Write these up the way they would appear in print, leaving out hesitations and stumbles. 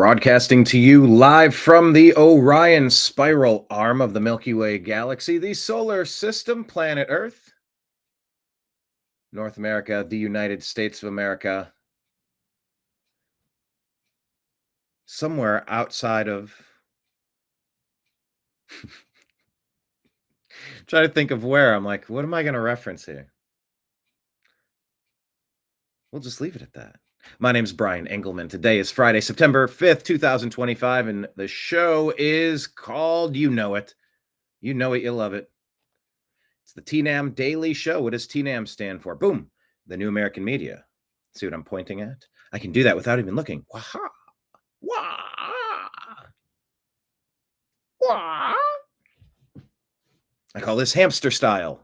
Broadcasting to you live from the Orion spiral arm of the Milky Way galaxy, the solar system, planet Earth, North America, the United States of America, somewhere outside of... Try to think of where. I'm like, what am I going to reference here? We'll just leave it at that. My name's BrianEngelman. Today is Friday, September 5th, 2025, and the show is called You Know It. You know it, you love it. It's the TNAM Daily Show. What does TNAM stand for? Boom. The New American Media. See what I'm pointing at? I can do that without even looking. Wah-ha. Wah. Wah. I call this hamster style.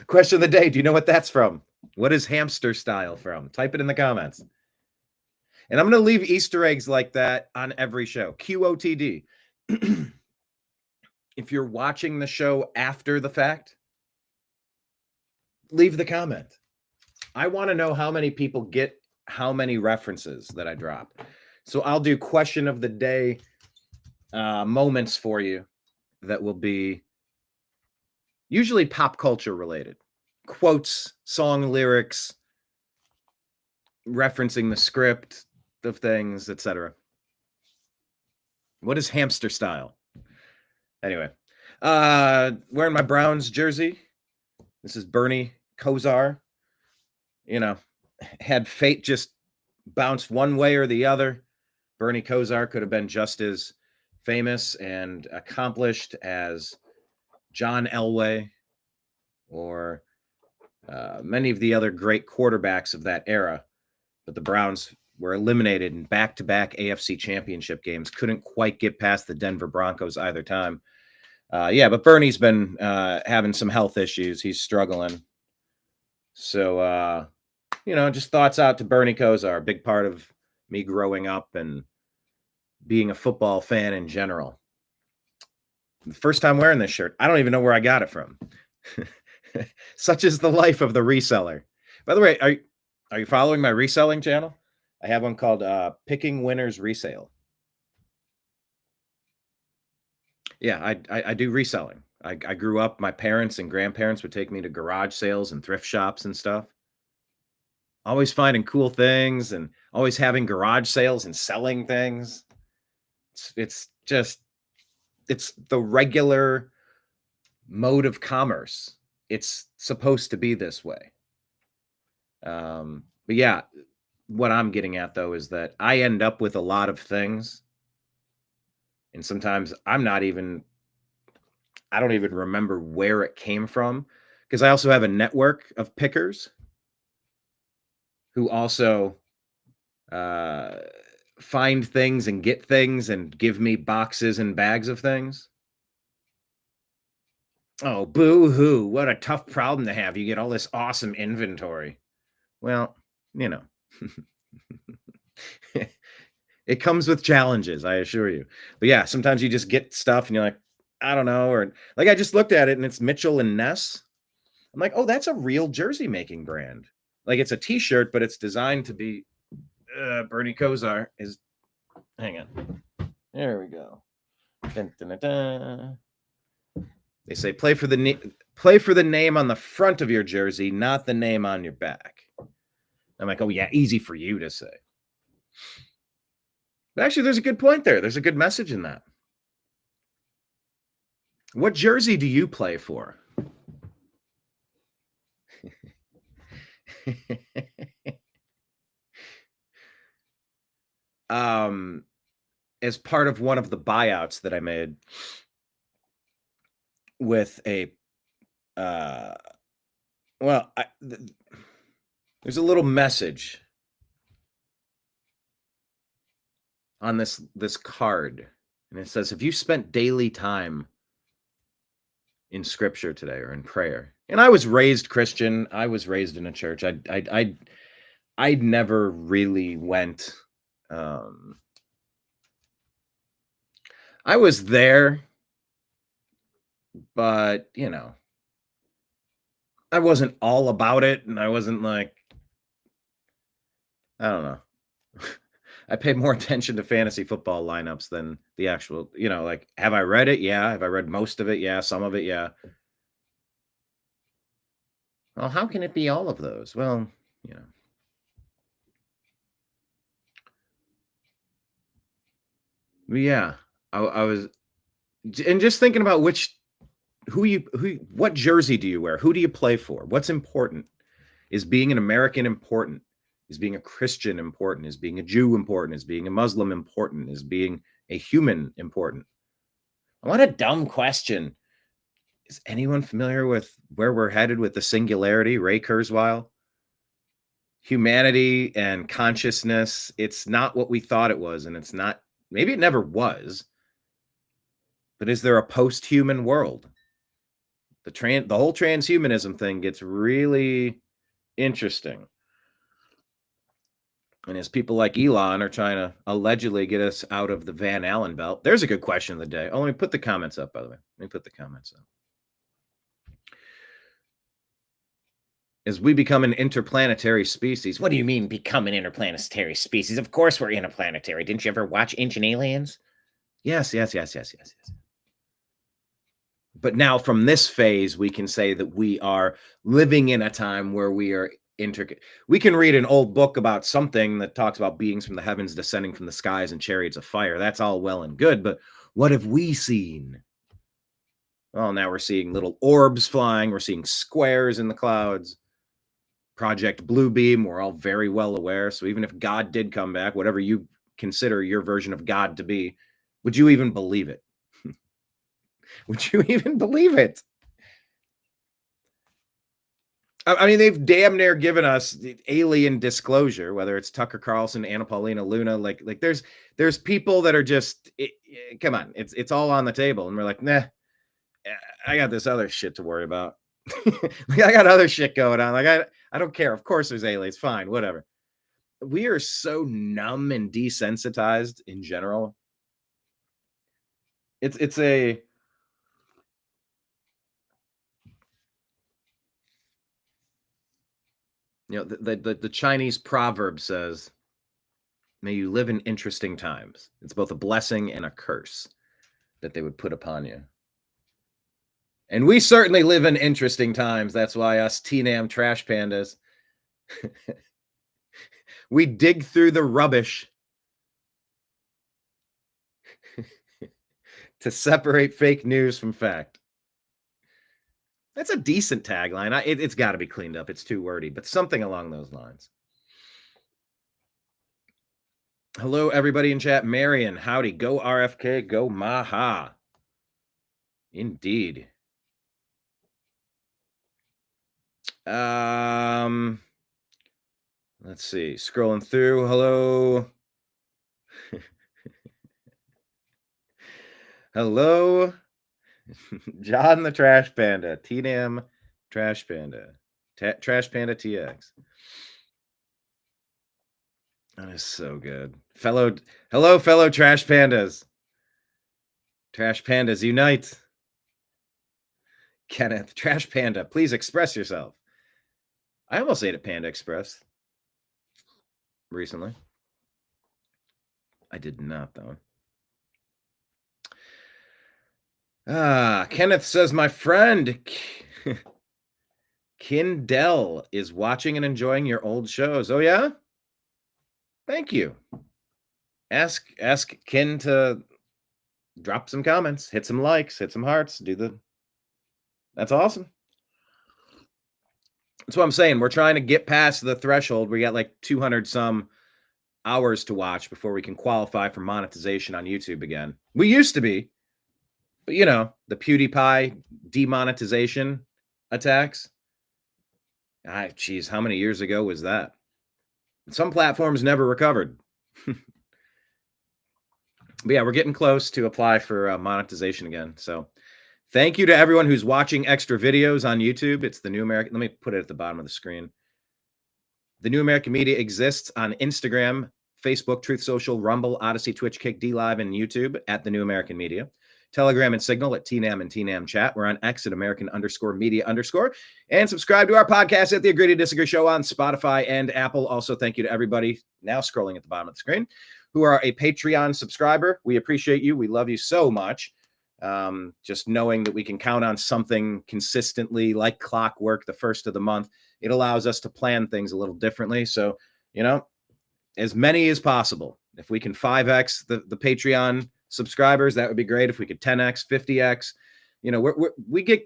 Question of the day. Do you know what that's from? What is hamster style from? Type it in the comments. And I'm going to leave Easter eggs like that on every show. QOTD. If you're watching the show after the fact, leave the comment. I want to know how many people get how many references that I drop. So I'll do question of the day moments for you that will be usually pop culture related. Quotes, song lyrics, referencing the script of things, etc. What is hamster style? Anyway, wearing my Browns jersey. This is Bernie Kosar. You know, had fate just bounced one way or the other, Bernie Kosar could have been just as famous and accomplished as John Elway or many of the other great quarterbacks of that era. But the Browns were eliminated in back-to-back AFC championship games. Couldn't quite get past the Denver Broncos either time. But Bernie's been having some health issues. He's struggling. So, just thoughts out to Bernie Kosar, a big part of me growing up and being a football fan in general. The first time wearing this shirt, I don't even know where I got it from. Such is the life of the reseller. By the way, are you following my reselling channel? I have one called Picking Winners Resale. Yeah, I do reselling. I grew up, my parents and grandparents would take me to garage sales and thrift shops and stuff. Always finding cool things and always having garage sales and selling things. It's the regular mode of commerce. It's supposed to be this way. But yeah, what I'm getting at though is that I end up with a lot of things. And sometimes I don't even remember where it came from, because I also have a network of pickers who also find things and get things and give me boxes and bags of things. Oh, boo-hoo. What a tough problem to have. You get all this awesome inventory. Well, it comes with challenges, I assure you. But yeah, sometimes you just get stuff and you're like, I don't know. Or like I just looked at it and it's Mitchell and Ness. I'm like, oh, that's a real jersey making brand. Like it's a t-shirt, but it's designed to be Bernie Kosar is... Hang on. There we go. Dun, dun, dun, dun. They say play for the name on the front of your jersey, not the name on your back. I'm like, oh yeah, easy for you to say. But actually, there's a good point there. There's a good message in that. What jersey do you play for? As part of one of the buyouts that I made with a there's a little message on this card, and it says, have you spent daily time in scripture today or in prayer? And I was raised Christian. I was raised in a church. I never really went. I was there, but I wasn't all about it, and I wasn't like, I don't know. I pay more attention to fantasy football lineups than the actual, like, have I read it? Yeah. Have I read most of it? Yeah. Some of it? Yeah. Well, how can it be all of those? Well, yeah. I was, and just thinking about what jersey do you wear? Who do you play for? What's important? Is being an American important? Is being a Christian important? Is being a Jew important? Is being a Muslim important? Is being a human important? What a dumb question. Is anyone familiar with where we're headed with the singularity, Ray Kurzweil? Humanity and consciousness, it's not what we thought it was, and it's not, maybe it never was, but is there a post-human world? The whole transhumanism thing gets really interesting. And as people like Elon are trying to allegedly get us out of the Van Allen belt, there's a good question of the day. Oh, let me put the comments up, by the way. Let me put the comments up. As we become an interplanetary species. What do you mean become an interplanetary species? Of course we're interplanetary. Didn't you ever watch Ancient Aliens? Yes. But now from this phase, we can say that we are living in a time where we are we can read an old book about something that talks about beings from the heavens descending from the skies and chariots of fire. That's all well and good, but what have we seen? Well, now we're seeing little orbs flying. We're seeing squares in the clouds. Project Bluebeam, we're all very well aware. So even if God did come back, whatever you consider your version of God to be, would you even believe it? Would you even believe it? I mean, they've damn near given us the alien disclosure, whether it's Tucker Carlson, Anna Paulina Luna, like there's people that are just, come on, it's all on the table. And we're like, nah, I got this other shit to worry about. Like, I got other shit going on. Like, I don't care. Of course there's aliens. Fine, whatever. We are so numb and desensitized in general. It's a, the Chinese proverb says, may you live in interesting times. It's both a blessing and a curse that they would put upon you. And we certainly live in interesting times. That's why us TNAM trash pandas, we dig through the rubbish to separate fake news from fact. That's a decent tagline. It's got to be cleaned up. It's too wordy, but something along those lines. Hello, everybody in chat. Marion, howdy. Go RFK. Go Maha. Indeed. Let's see. Scrolling through. Hello. Hello. John the Trash Panda. TNAM Trash Panda. Trash Panda TX. That is so good. Hello, fellow Trash Pandas. Trash Pandas unite. Kenneth, Trash Panda, please express yourself. I almost ate at Panda Express recently. I did not, though. Kenneth says, my friend Kindell is watching and enjoying your old shows. Oh, yeah? Thank you. Ask Kin to drop some comments, hit some likes, hit some hearts, that's awesome. That's what I'm saying. We're trying to get past the threshold. We got like 200 some hours to watch before we can qualify for monetization on YouTube again. We used to be, but the PewDiePie demonetization attacks. Geez, how many years ago was that? Some platforms never recovered. But yeah, we're getting close to apply for monetization again. So thank you to everyone who's watching extra videos on YouTube. It's the New American. Let me put it at the bottom of the screen. The New American Media exists on Instagram, Facebook, Truth Social, Rumble, Odysee, Twitch, Kick, DLive, and YouTube at the New American Media. Telegram and Signal at TNAM and TNAM Chat. We're on X at American_Media_. And subscribe to our podcast at The Agree to Disagree Show on Spotify and Apple. Also, thank you to everybody now scrolling at the bottom of the screen who are a Patreon subscriber, we appreciate you. We love you so much. Just knowing that we can count on something consistently like clockwork the first of the month, it allows us to plan things a little differently. So, as many as possible. If we can 5x the Patreon subscribers, that would be great. If we could 10x, 50x, we get.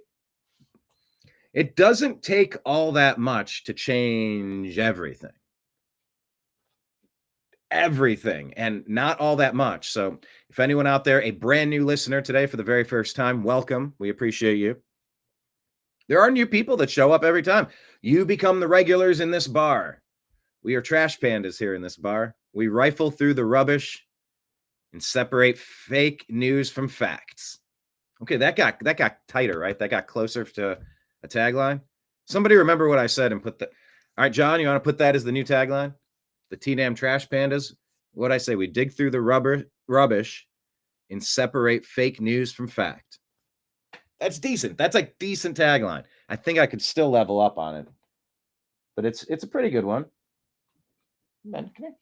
It doesn't take all that much to change everything. And not all that much. So if anyone out there, a brand new listener today for the very first time, welcome. We appreciate you. There are new people that show up every time. You become the regulars in this bar. We are trash pandas here in this bar. We rifle through the rubbish and separate fake news from facts. Okay, that got tighter, right? That got closer to a tagline. Somebody remember what I said and put that. All right, John, you want to put that as the new tagline? The T-Dam Trash Pandas. What'd I say? We dig through the rubbish and separate fake news from fact. That's decent. That's like decent tagline. I think I could still level up on it, but it's a pretty good one. Ben, come here.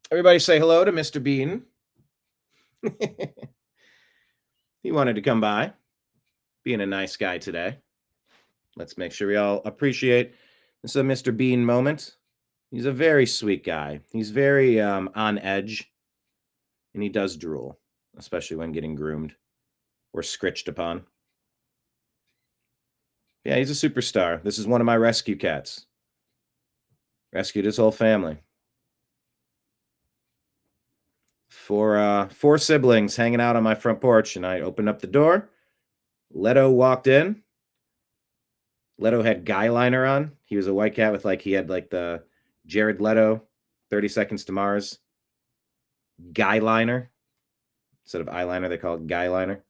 Everybody say hello to Mr. Bean. He wanted to come by, being a nice guy today. Let's make sure we all appreciate this is a Mr. Bean moment. He's a very sweet guy. He's very on edge, and he does drool, especially when getting groomed or scritched upon. Yeah, he's a superstar. This is one of my rescue cats. Rescued his whole family. Four siblings hanging out on my front porch, and I opened up the door. Leto walked in. Leto had guy liner on. He was a white cat with he had the Jared Leto 30 Seconds to Mars guy liner. Instead of eyeliner, they call it guy liner.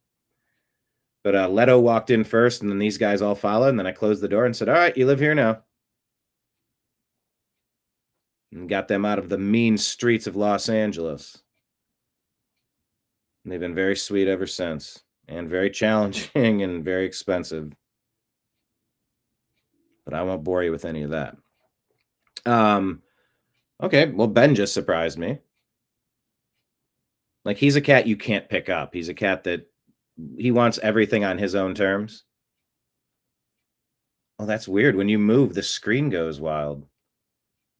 But Leto walked in first, and then these guys all followed, and then I closed the door and said, all right, you live here now. And got them out of the mean streets of Los Angeles. And they've been very sweet ever since, and very challenging and very expensive. But I won't bore you with any of that. Okay, well, Ben just surprised me. He's a cat you can't pick up. He's a cat that he wants everything on his own terms. Oh, that's weird. When you move, the screen goes wild.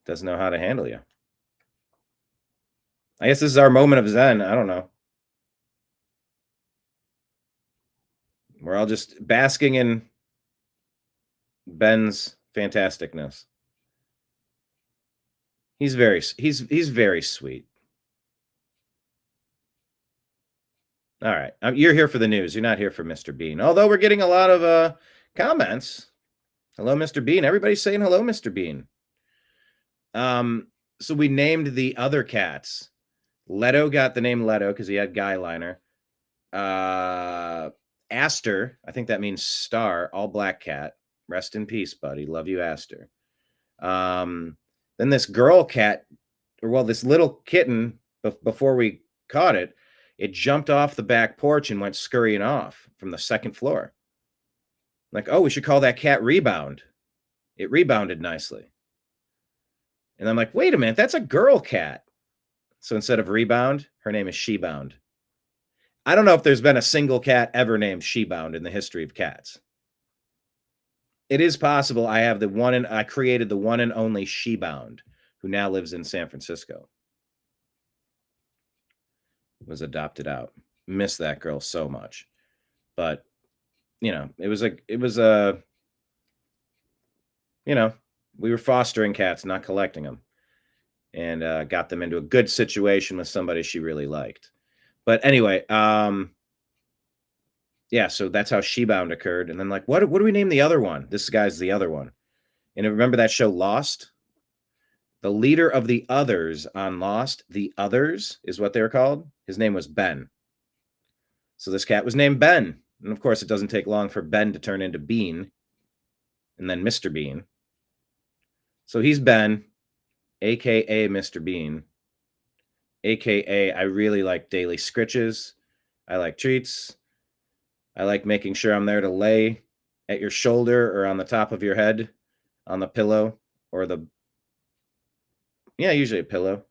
Doesn't know how to handle you. I guess this is our moment of Zen. I don't know. We're all just basking in Ben's fantasticness. He's very sweet. All right. You're here for the news. You're not here for Mr. Bean. Although we're getting a lot of comments. Hello, Mr. Bean. Everybody's saying hello, Mr. Bean. So we named the other cats. Leto got the name Leto because he had guy liner. Aster, I think that means star, all black cat. Rest in peace, buddy. Love you, Aster. Then this girl cat, this little kitten, before we caught it, it jumped off the back porch and went scurrying off from the second floor. Oh, we should call that cat Rebound. It rebounded nicely. And I'm like, wait a minute, that's a girl cat. So instead of Rebound, her name is Shebound. I don't know if there's been a single cat ever named Shebound in the history of cats. It is possible I created the one and only Shebound, who now lives in San Francisco. Was adopted out. Miss that girl so much. But, we were fostering cats, not collecting them. And got them into a good situation with somebody she really liked. But anyway, yeah, so that's how Shebound occurred. And then what do we name the other one? This guy's the other one. And remember that show Lost? The leader of the others on Lost, the others is what they were called. His name was Ben. So this cat was named Ben. And of course, it doesn't take long for Ben to turn into Bean. And then Mr. Bean. So he's Ben, a.k.a. Mr. Bean, a.k.a. I really like daily scritches. I like treats. I like making sure I'm there to lay at your shoulder or on the top of your head on the pillow or usually a pillow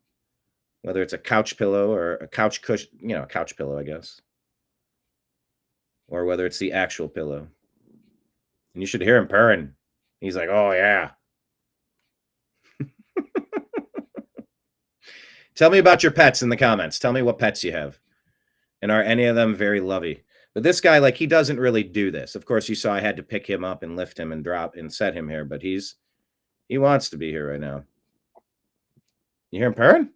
whether it's a couch pillow or a couch cushion, a couch pillow, I guess, or whether it's the actual pillow. And you should hear him purring. He's like, oh, yeah. Tell me about your pets in the comments. Tell me what pets you have. And are any of them very lovey? But this guy, like, he doesn't really do this. Of course, you saw I had to pick him up and lift him and drop and set him here, but he wants to be here right now. You hear him purring?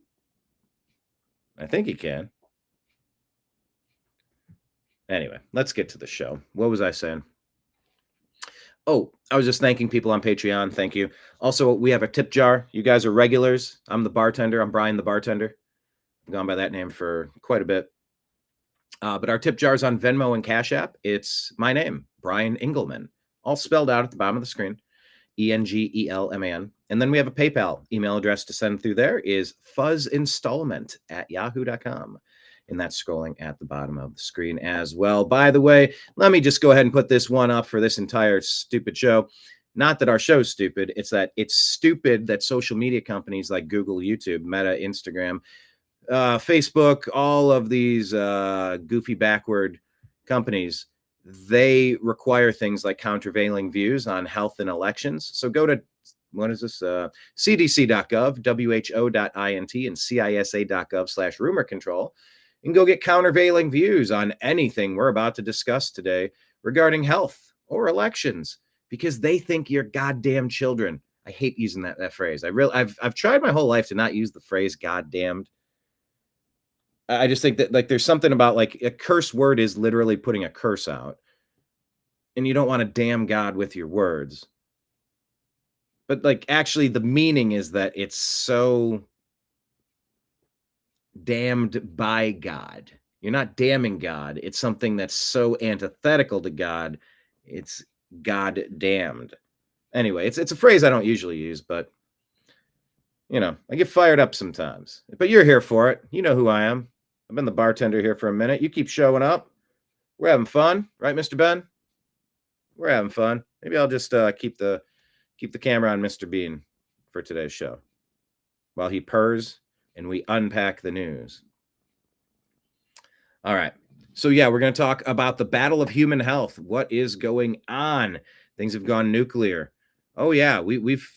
I think he can. Anyway, let's get to the show. What was I saying? Oh, I was just thanking people on Patreon. Thank you. Also, we have a tip jar. You guys are regulars. I'm the bartender. I'm Brian the bartender. I've gone by that name for quite a bit. But our tip jar is on Venmo and Cash App. It's my name, BrianEngelman, all spelled out at the bottom of the screen, Engelman. And then we have a PayPal email address to send through there is fuzzinstallment@yahoo.com. And that's scrolling at the bottom of the screen as well. By the way, let me just go ahead and put this one up for this entire stupid show. Not that our show's stupid. It's that it's stupid that social media companies like Google, YouTube, Meta, Instagram, Facebook, all of these goofy backward companies, they require things like countervailing views on health and elections. So go to, what is this? CDC.gov, WHO.int, and CISA.gov/rumor control, and go get countervailing views on anything we're about to discuss today regarding health or elections, because they think you're goddamn children. I hate using that phrase. I've tried my whole life to not use the phrase goddamned. I just think that, like, there's something about, like, a curse word is literally putting a curse out, and you don't want to damn God with your words. But, like, actually the meaning is that it's so damned by God. You're not damning God. It's something that's so antithetical to God. It's God damned. Anyway, it's a phrase I don't usually use, but I get fired up sometimes. But you're here for it. You know who I am. I've been the bartender here for a minute. You keep showing up. We're having fun, right, Mr. Ben? We're having fun. Maybe I'll just keep the camera on Mr. Bean for today's show while he purrs and we unpack the news. All right. So yeah, we're going to talk about the battle of human health. What is going on? Things have gone nuclear. Oh yeah, we've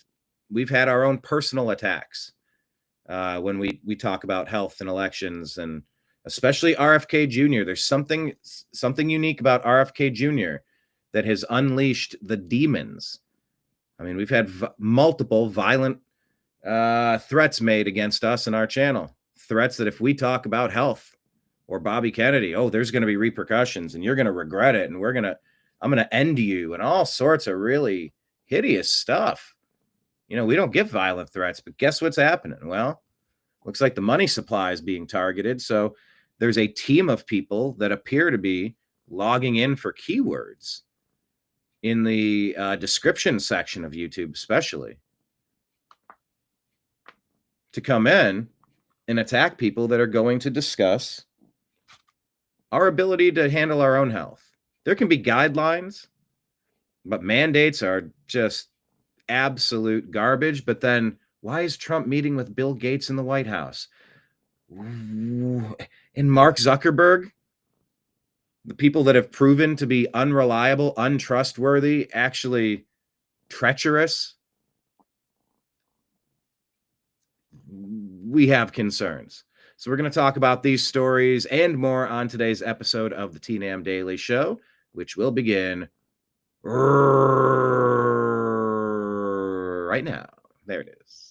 had our own personal attacks when we talk about health and elections, and especially RFK Jr. There's something unique about RFK Jr. that has unleashed the demons. I mean, we've had multiple violent threats made against us and our channel. Threats that if we talk about health or Bobby Kennedy, there's going to be repercussions and you're going to regret it. And I'm going to end you, and all sorts of really hideous stuff. We don't get violent threats, but guess what's happening? Well, looks like the money supply is being targeted. So there's a team of people that appear to be logging in for keywords in the description section of YouTube, especially, to come in and attack people that are going to discuss our ability to handle our own health. There can be guidelines, but mandates are just absolute garbage. But then why is Trump meeting with Bill Gates in the White House? And Mark Zuckerberg, the people that have proven to be unreliable, untrustworthy, actually treacherous, we have concerns. So we're going to talk about these stories and more on today's episode of the TNAM Daily Show, which will begin right now. There it is.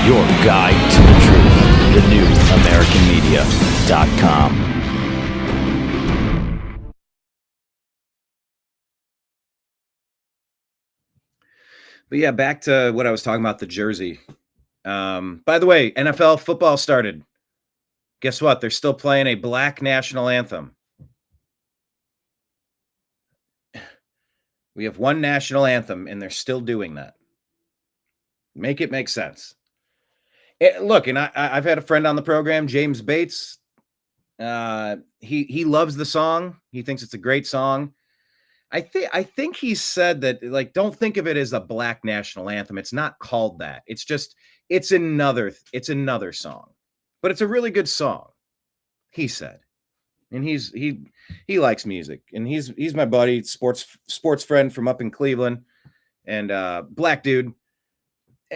Your guide to the truth. TheNewAmericanMedia.com. But yeah, back to what I was talking about, the jersey. By the way, NFL football started. Guess what? They're still playing a black national anthem. We have one national anthem, and they're still doing that. Make it make sense. Look, and I've had a friend on the program, James Bates. He loves the song. He thinks it's a great song. I think he said that, like, don't think of it as a black national anthem. It's not called that. It's another song, but it's a really good song, he said. And he likes music, and he's my buddy, sports friend from up in Cleveland, and black dude.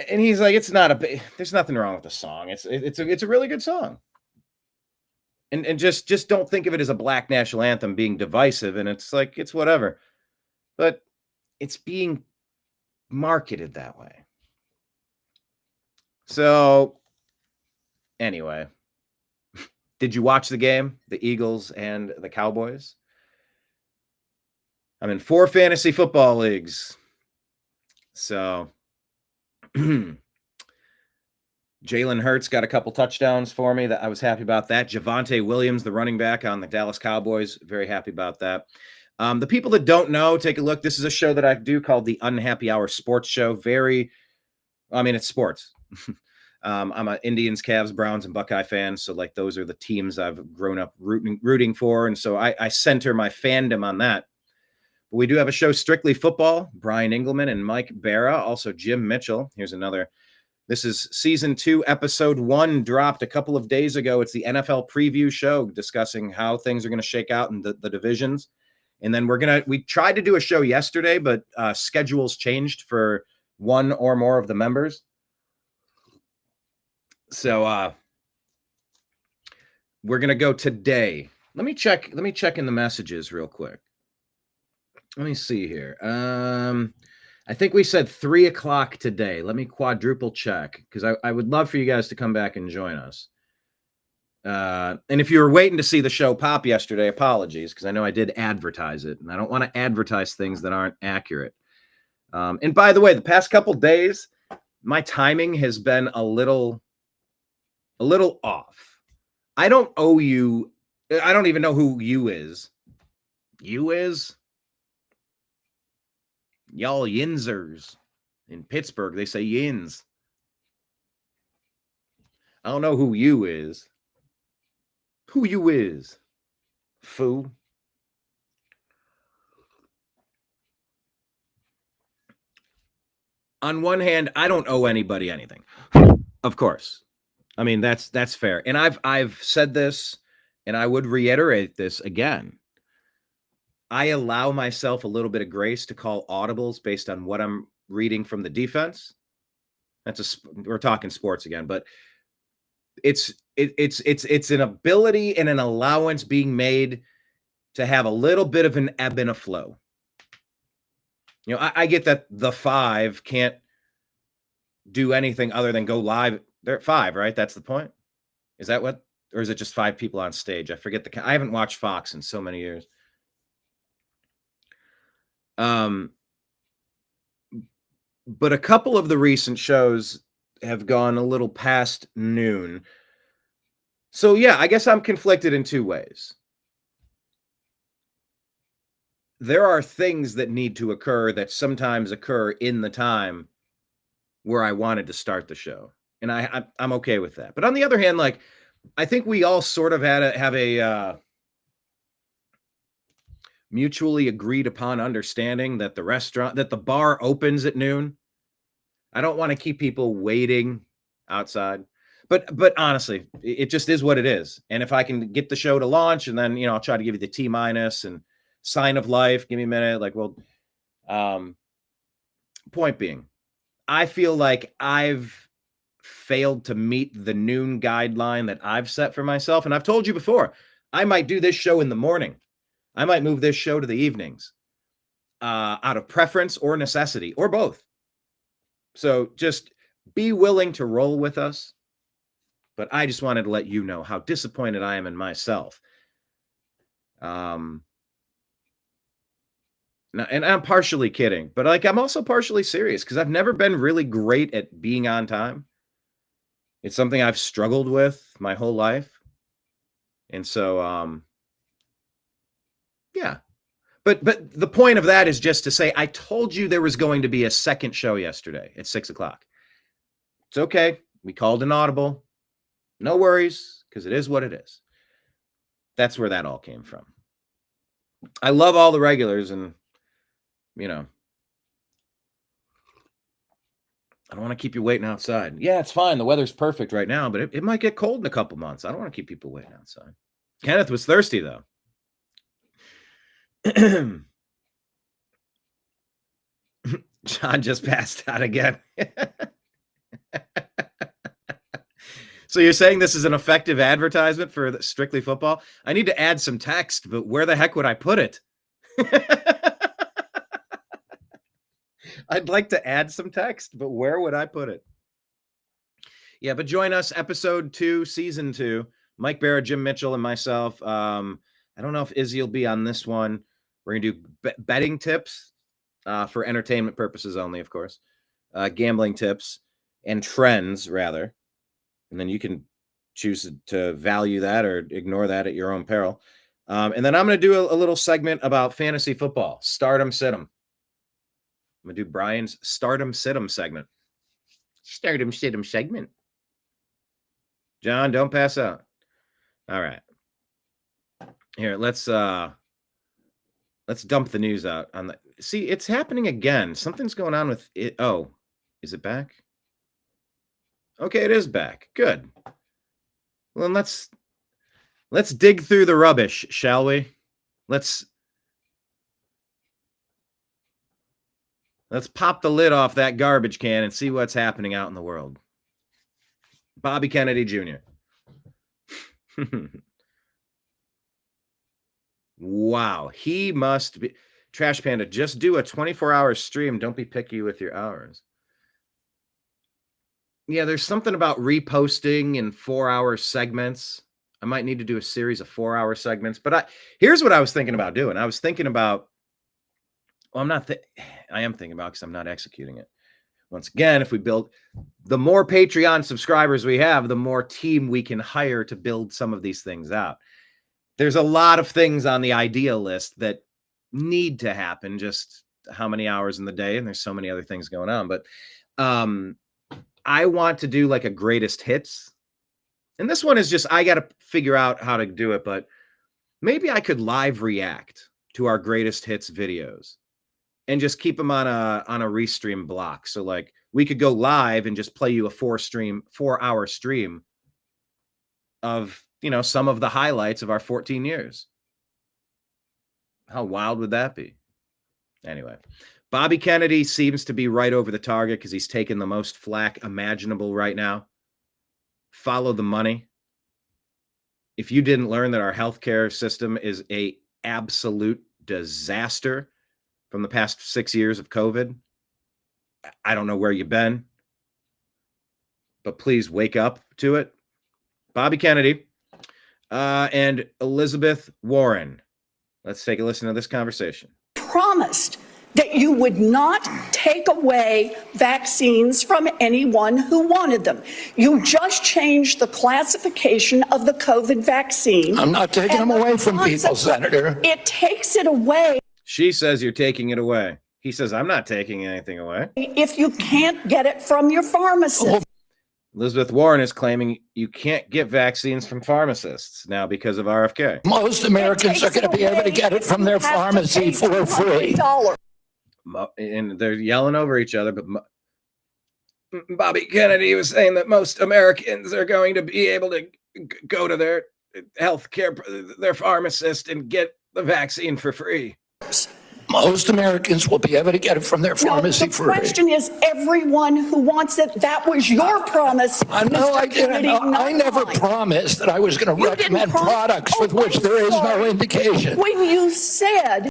And he's like, there's nothing wrong with the song. It's a really good song. And just don't think of it as a black national anthem being divisive, and it's like, it's whatever. But it's being marketed that way. So anyway, did you watch the game? The Eagles and the Cowboys? I'm in 4 fantasy football leagues. So Jalen Hurts got a couple touchdowns for me. That I was happy about that. Javonte Williams, the running back on the Dallas Cowboys, very happy about that. The people that don't know, take a look. This is a show that I do called the Unhappy Hour Sports Show. It's sports. I'm an Indians, Cavs, Browns, and Buckeye fan. So, like, those are the teams I've grown up rooting for. And so I center my fandom on that. But we do have a show, Strictly Football. Brian Engelman and Mike Barra, also Jim Mitchell. Here's another. This is season 2, episode 1, dropped a couple of days ago. It's the NFL preview show discussing how things are going to shake out in the divisions. And then we tried to do a show yesterday, but schedules changed for one or more of the members. So we're going to go today. Let me check in the messages real quick. Let me see here. I think we said 3:00 today. Let me quadruple check, because I would love for you guys to come back and join us. And if you were waiting to see the show pop yesterday, apologies, because I know I did advertise it, and I don't want to advertise things that aren't accurate. And by the way, the past couple days, my timing has been a little off. I don't owe you. I don't even know who you is. You is? Y'all Yinzers. In Pittsburgh, they say Yins. I don't know who you is. Who you is? Foo. On one hand, I don't owe anybody anything. Of course. I mean, that's fair. And I've said this, and I would reiterate this again. I allow myself a little bit of grace to call audibles based on what I'm reading from the defense. We're talking sports again, but it's an ability and an allowance being made to have a little bit of an ebb and a flow. You know, I get that the 5 can't do anything other than go live. They're at 5, right? That's the point. Is that what, or is it just 5 people on stage? I forget I haven't watched Fox in so many years. But a couple of the recent shows have gone a little past noon. So yeah, I guess I'm conflicted in 2 ways. There are things that need to occur that sometimes occur in the time where I wanted to start the show. And I'm okay with that. But on the other hand, like, I think we all sort of have a mutually agreed upon understanding that the bar opens at noon. I don't want to keep people waiting outside. But honestly, it just is what it is. And if I can get the show to launch, and then, I'll try to give you the T- and sign of life. Give me a minute. Like, well, point being, I feel like I've failed to meet the noon guideline that I've set for myself. And I've told you before, I might do this show in the morning. I might move this show to the evenings out of preference or necessity, or both. So just be willing to roll with us. But I just wanted to let you know how disappointed I am in myself. And I'm partially kidding, but like I'm also partially serious because I've never been really great at being on time. It's something I've struggled with my whole life. And so yeah. But the point of that is just to say I told you there was going to be a second show yesterday at 6:00. It's okay. We called an audible. No worries, because it is what it is. That's where that all came from. I love all the regulars, and you know, I don't want to keep you waiting outside. Yeah, it's fine. The weather's perfect right now, but it might get cold in a couple months. I don't want to keep people waiting outside. Kenneth was thirsty, though. John just passed out again. So you're saying this is an effective advertisement for Strictly Football? I need to add some text, but where the heck would I put it? I'd like to add some text, but where would I put it? Yeah, but join us, episode 2, season 2. Mike Barrett, Jim Mitchell, and myself. I don't know if Izzy will be on this one. We're going to do betting tips for entertainment purposes only, of course. Gambling tips and trends, rather. And then you can choose to value that or ignore that at your own peril. And then I'm going to do a little segment about fantasy football. Stardom Situm. I'm going to do Brian's Stardom Situm segment. Stardom Situm segment. John, don't pass out. All right. Here, let's dump the news out on the. See, it's happening again. Something's going on with it. Oh, is it back? Okay, it is back. Good. Well, let's dig through the rubbish, shall we? Let's pop the lid off that garbage can and see what's happening out in the world. Bobby Kennedy Jr. Wow, he must be. Trash Panda, just do a 24-hour stream. Don't be picky with your hours. Yeah, there's something about reposting in 4-hour segments. I might need to do a series of 4-hour segments. But here's what I was thinking about doing. I was thinking about, well, I am thinking about because I'm not executing it. Once again, if we build, the more Patreon subscribers we have, the more team we can hire to build some of these things out. There's a lot of things on the idea list that need to happen, just how many hours in the day, and there's so many other things going on. But I want to do like a greatest hits. And this one is just, I got to figure out how to do it, but maybe I could live react to our greatest hits videos and just keep them on a restream block. So like we could go live and just play you a 4-hour stream of, some of the highlights of our 14 years. How wild would that be? Anyway, Bobby Kennedy seems to be right over the target because he's taking the most flack imaginable right now. Follow the money. If you didn't learn that our healthcare system is an absolute disaster from the past 6 years of COVID, I don't know where you've been, but please wake up to it. Bobby Kennedy and Elizabeth Warren. Let's take a listen to this conversation. Promised that you would not take away vaccines from anyone who wanted them. You just changed the classification of the COVID vaccine. I'm not taking them away from people, Senator. It takes it away. She says you're taking it away. He says, I'm not taking anything away. If you can't get it from your pharmacist. Elizabeth Warren is claiming you can't get vaccines from pharmacists now because of RFK. Most Americans are going to be able to get it from their pharmacy for free. And they're yelling over each other, but Bobby Kennedy was saying that most Americans are going to be able to go to their their pharmacist and get the vaccine for free. Most Americans will be able to get it from their pharmacy for free. The question is everyone who wants it. That was your promise. No, I didn't. I never promised that I was going to recommend products with which there is no indication. When you said...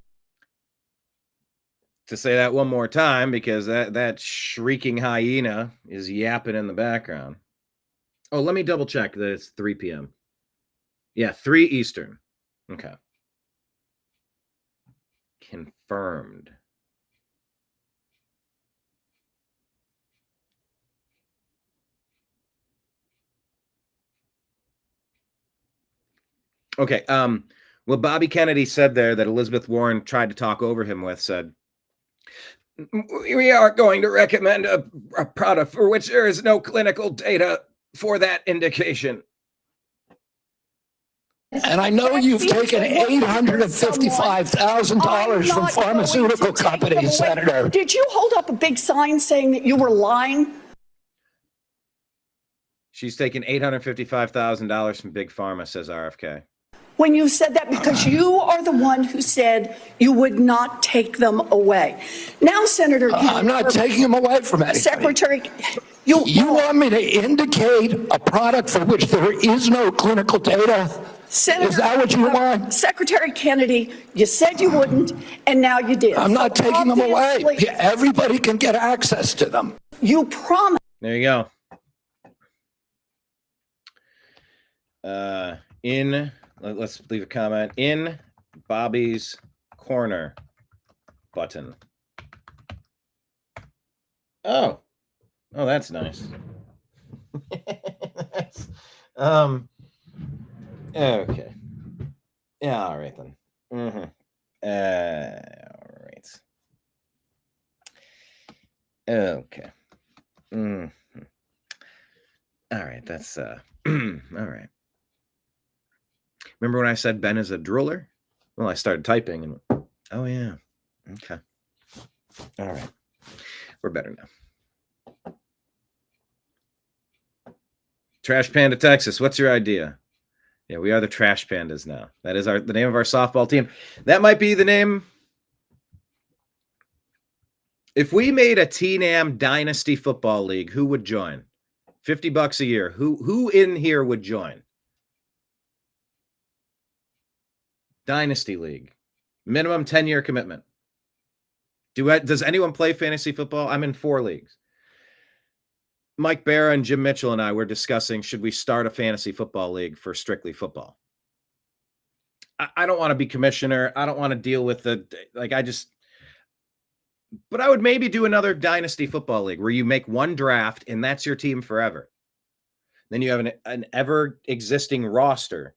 to say that one more time because that shrieking hyena is yapping in the background. Oh, let me double check that it's 3 p.m. Yeah, 3 Eastern. Okay. Confirmed. Okay. What Bobby Kennedy said there that Elizabeth Warren tried to talk over him with said, we are going to recommend a product for which there is no clinical data for that indication. And I know you've taken $855,000 from pharmaceutical companies, Senator. Did you hold up a big sign saying that you were lying? She's taken $855,000 from Big Pharma, says RFK. When you said that, because you are the one who said you would not take them away. Now, Senator Kennedy, I'm not taking them away from anybody. Secretary, you want me to indicate a product for which there is no clinical data? Senator, is that what you want? Secretary Kennedy, you said you wouldn't, and now you did. I'm not taking them away. Everybody can get access to them. You promised. There you go. Let's leave a comment in Bobby's corner button. Oh, that's nice. Okay. Yeah, all right then. All right. Okay. All right, that's all right. Remember when I said Ben is a drooler? Well, I started typing and oh yeah. Okay. All right. We're better now. Trash Panda Texas, what's your idea? Yeah, we are the Trash Pandas now. That is the name of our softball team. That might be the name. If we made a TNAM Dynasty Football League, who would join? $50 a year. Who in here would join? Dynasty League. Minimum 10-year commitment. Does anyone play fantasy football? I'm in 4 leagues. Mike Barra and Jim Mitchell and I were discussing, should we start a fantasy football league for strictly football? I don't want to be commissioner. I don't want to deal with but I would maybe do another dynasty football league where you make one draft and that's your team forever. Then you have an ever existing roster.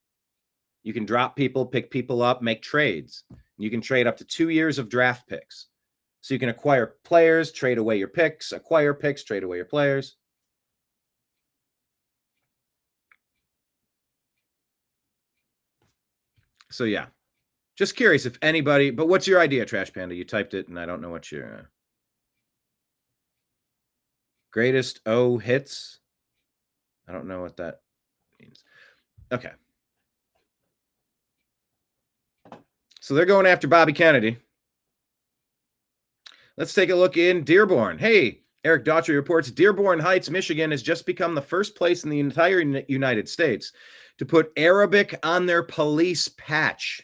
You can drop people, pick people up, make trades. You can trade up to 2 years of draft picks. So you can acquire players, trade away your picks, acquire picks, trade away your players. So yeah, just curious if anybody, but what's your idea, Trash Panda? You typed it and I don't know what your greatest O hits. I don't know what that means. Okay. So they're going after Bobby Kennedy. Let's take a look in Dearborn. Hey, Eric Daughtry reports Dearborn Heights, Michigan has just become the first place in the entire United States to put Arabic on their police patch.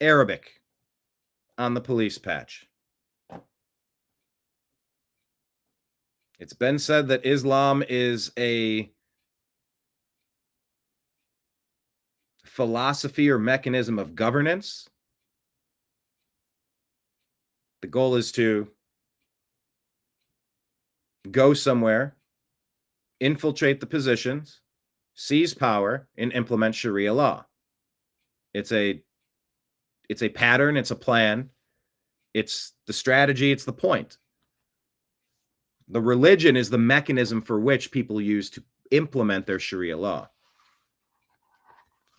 Arabic on the police patch. It's been said that Islam is a philosophy or mechanism of governance. The goal is to go somewhere, infiltrate the positions, seize power, and implement Sharia law. It's a pattern, it's a plan, it's the strategy, it's the point. The religion is the mechanism for which people use to implement their Sharia law.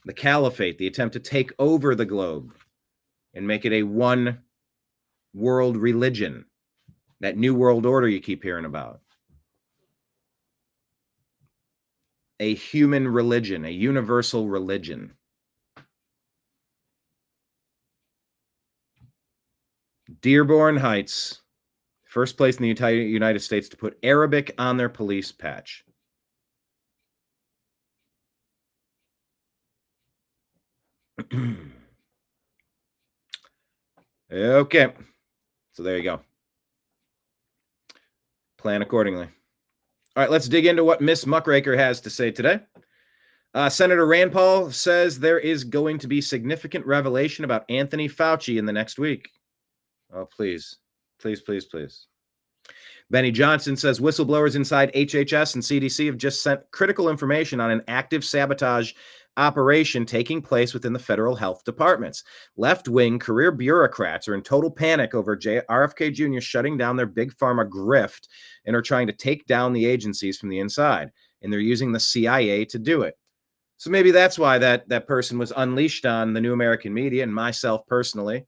The caliphate, the attempt to take over the globe and make it a one world religion, that new world order you keep hearing about. A human religion, a universal religion. Dearborn Heights, first place in the entire United States to put Arabic on their police patch. Okay. So there you go. Plan accordingly. All right, let's dig into what Miss Muckraker has to say today. Senator Rand Paul says there is going to be significant revelation about Anthony Fauci in the next week. Oh, please. Please, please, please. Benny Johnson says whistleblowers inside HHS and CDC have just sent critical information on an active sabotage operation taking place within the federal health departments. Left-wing career bureaucrats are in total panic over RFK Jr. shutting down their big pharma grift and are trying to take down the agencies from the inside. And they're using the CIA to do it. So maybe that's why that person was unleashed on the New American Media and myself personally,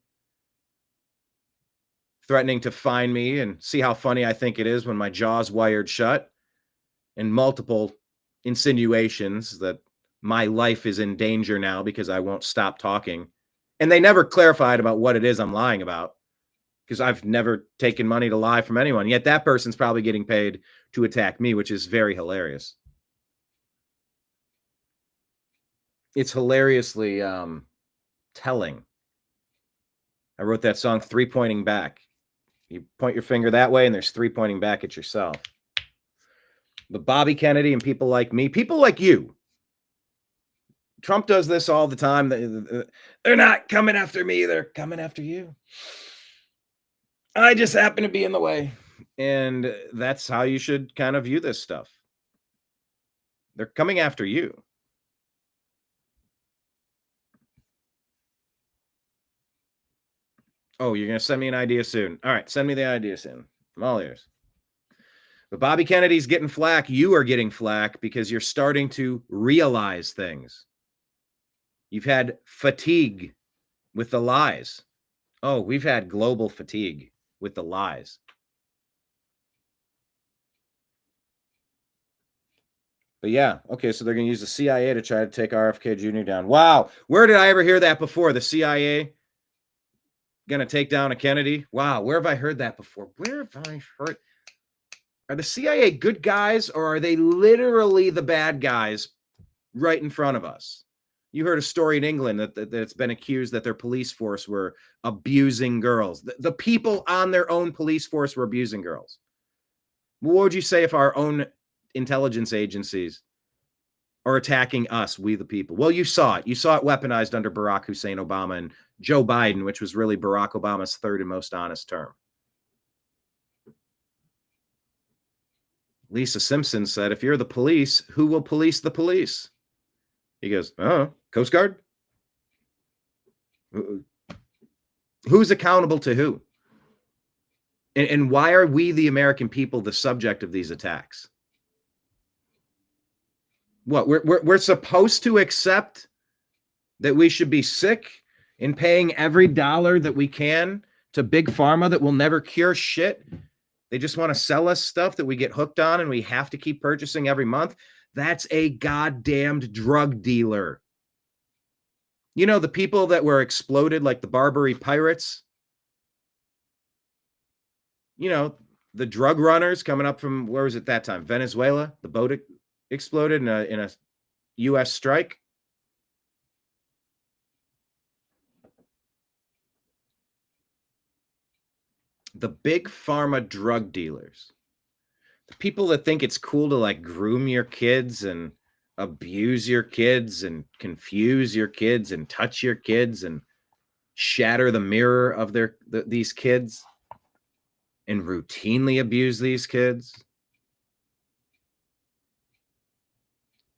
threatening to fine me and see how funny I think it is when my jaw's wired shut, and multiple insinuations that my life is in danger now because I won't stop talking. And they never clarified about what it is I'm lying about, because I've never taken money to lie from anyone. Yet that person's probably getting paid to attack me, which is very hilarious. It's hilariously telling. I wrote that song, Three Pointing Back. You point your finger that way and there's three pointing back at yourself. But Bobby Kennedy and people like me, people like you, Trump does this all the time. They're not coming after me. They're coming after you. I just happen to be in the way. And that's how you should kind of view this stuff. They're coming after you. Oh, you're going to send me an idea soon. All right, send me the idea soon. I'm all ears. But Bobby Kennedy's getting flack. You are getting flack because you're starting to realize things. You've had fatigue with the lies. Oh, we've had global fatigue with the lies. But yeah, okay, so they're going to use the CIA to try to take RFK Jr. down. Wow, where did I ever hear that before? The CIA going to take down a Kennedy? Wow, where have I heard that before? Where have I heard? Are the CIA good guys, or are they literally the bad guys right in front of us? You heard a story in England that's been accused that their police force were abusing girls. The people on their own police force were abusing girls. What would you say if our own intelligence agencies are attacking us, we the people? Well, you saw it. You saw it weaponized under Barack Hussein Obama and Joe Biden, which was really Barack Obama's third and most honest term. Lisa Simpson said, if you're the police, who will police the police? He goes, oh, Coast Guard? Who's accountable to who? And why are we, the American people, the subject of these attacks? What, we're supposed to accept that we should be sick and paying every dollar that we can to Big Pharma that will never cure shit? They just want to sell us stuff that we get hooked on and we have to keep purchasing every month. That's a goddamned drug dealer. You know, the people that were exploded like the Barbary pirates, you know, the drug runners coming up from, where was it that time? Venezuela. The boat exploded in a U.S. strike. The Big Pharma drug dealers, the people that think it's cool to like groom your kids and abuse your kids and confuse your kids and touch your kids and shatter the mirror of these kids and routinely abuse these kids.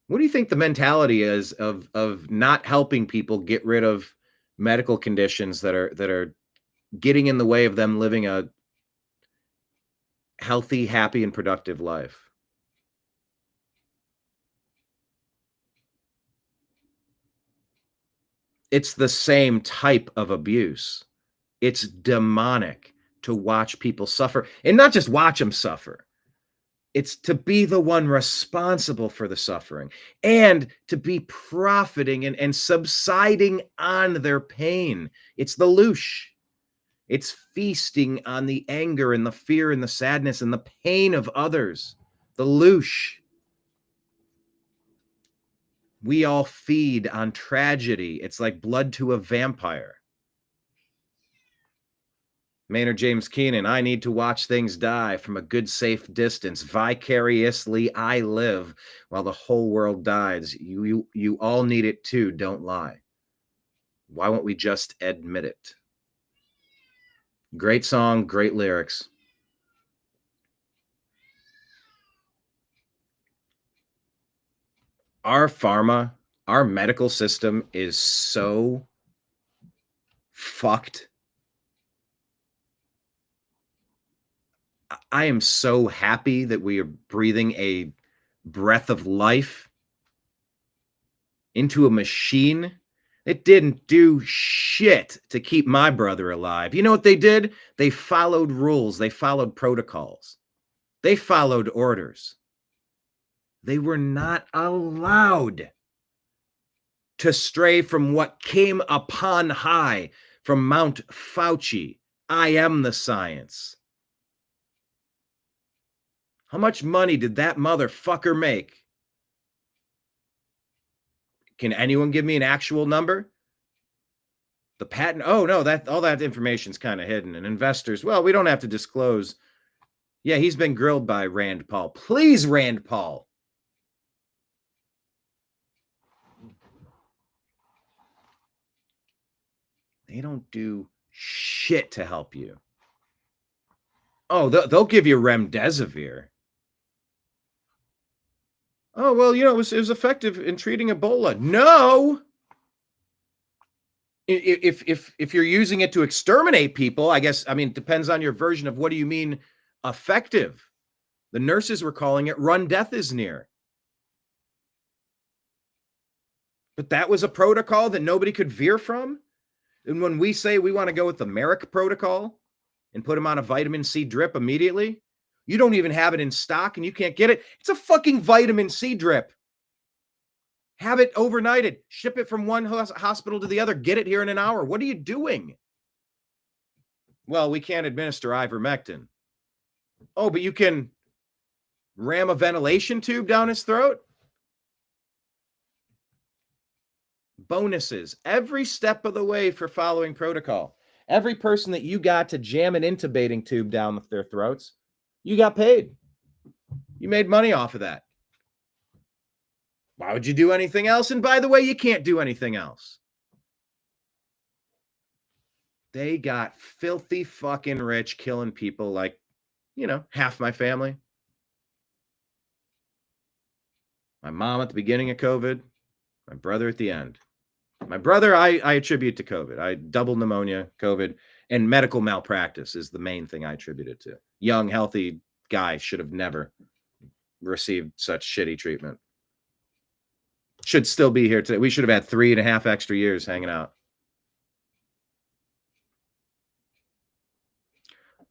What do you think the mentality is of not helping people get rid of medical conditions that are getting in the way of them living a healthy, happy, and productive life? It's the same type of abuse. It's demonic to watch people suffer, and not just watch them suffer. It's to be the one responsible for the suffering and to be profiting and subsiding on their pain. It's the loosh. It's feasting on the anger and the fear and the sadness and the pain of others. The loosh. We all feed on tragedy. It's like blood to a vampire. Maynard James Keenan, I need to watch things die from a good, safe distance. Vicariously, I live while the whole world dies. You all need it too. Don't lie. Why won't we just admit it? Great song, great lyrics. Our pharma, our medical system is so fucked. I am so happy that we are breathing a breath of life into a machine. It didn't do shit to keep my brother alive. You know what they did? They followed rules. They followed protocols. They followed orders. They were not allowed to stray from what came upon high from Mount Fauci. I am the science. How much money did that motherfucker make? Can anyone give me an actual number? The patent? Oh no, that all that information's kind of hidden. And investors, well, we don't have to disclose. Yeah, he's been grilled by Rand Paul. Please, Rand Paul. They don't do shit to help you. Oh, they'll give you remdesivir. Oh, well, you know, it was effective in treating Ebola. No. If you're using it to exterminate people, I guess, I mean, it depends on your version of what do you mean effective. The nurses were calling it run death is near. But that was a protocol that nobody could veer from. And when we say we want to go with the Merrick protocol and put them on a vitamin C drip immediately, you don't even have it in stock and you can't get it. It's a fucking vitamin C drip. Have it overnighted. Ship it from one hospital to the other. Get it here in an hour. What are you doing? Well, we can't administer ivermectin. Oh, but you can ram a ventilation tube down his throat? Bonuses every step of the way for following protocol. Every person that you got to jam an intubating tube down their throats, you got paid. You made money off of that. Why would you do anything else? And by the way, you can't do anything else. They got filthy fucking rich killing people like, you know, half my family. My mom at the beginning of COVID, my brother at the end. My brother, I attribute to COVID. I double pneumonia, COVID, and medical malpractice is the main thing I attribute it to. Young, healthy guy should have never received such shitty treatment. Should still be here today. We should have had 3.5 extra years hanging out.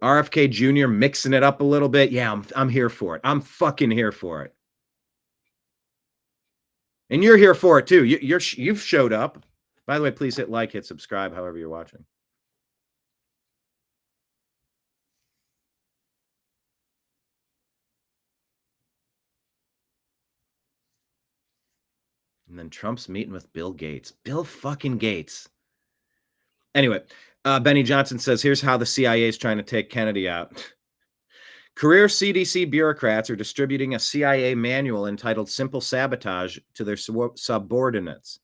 RFK Jr. mixing it up a little bit. Yeah, I'm here for it. I'm fucking here for it. And you're here for it too. You've showed up. By the way, please hit like, hit subscribe, however you're watching. And then Trump's meeting with Bill Gates. Bill fucking Gates. Anyway, Benny Johnson says, here's how the CIA is trying to take Kennedy out. Career CDC bureaucrats are distributing a CIA manual entitled Simple Sabotage to their subordinates.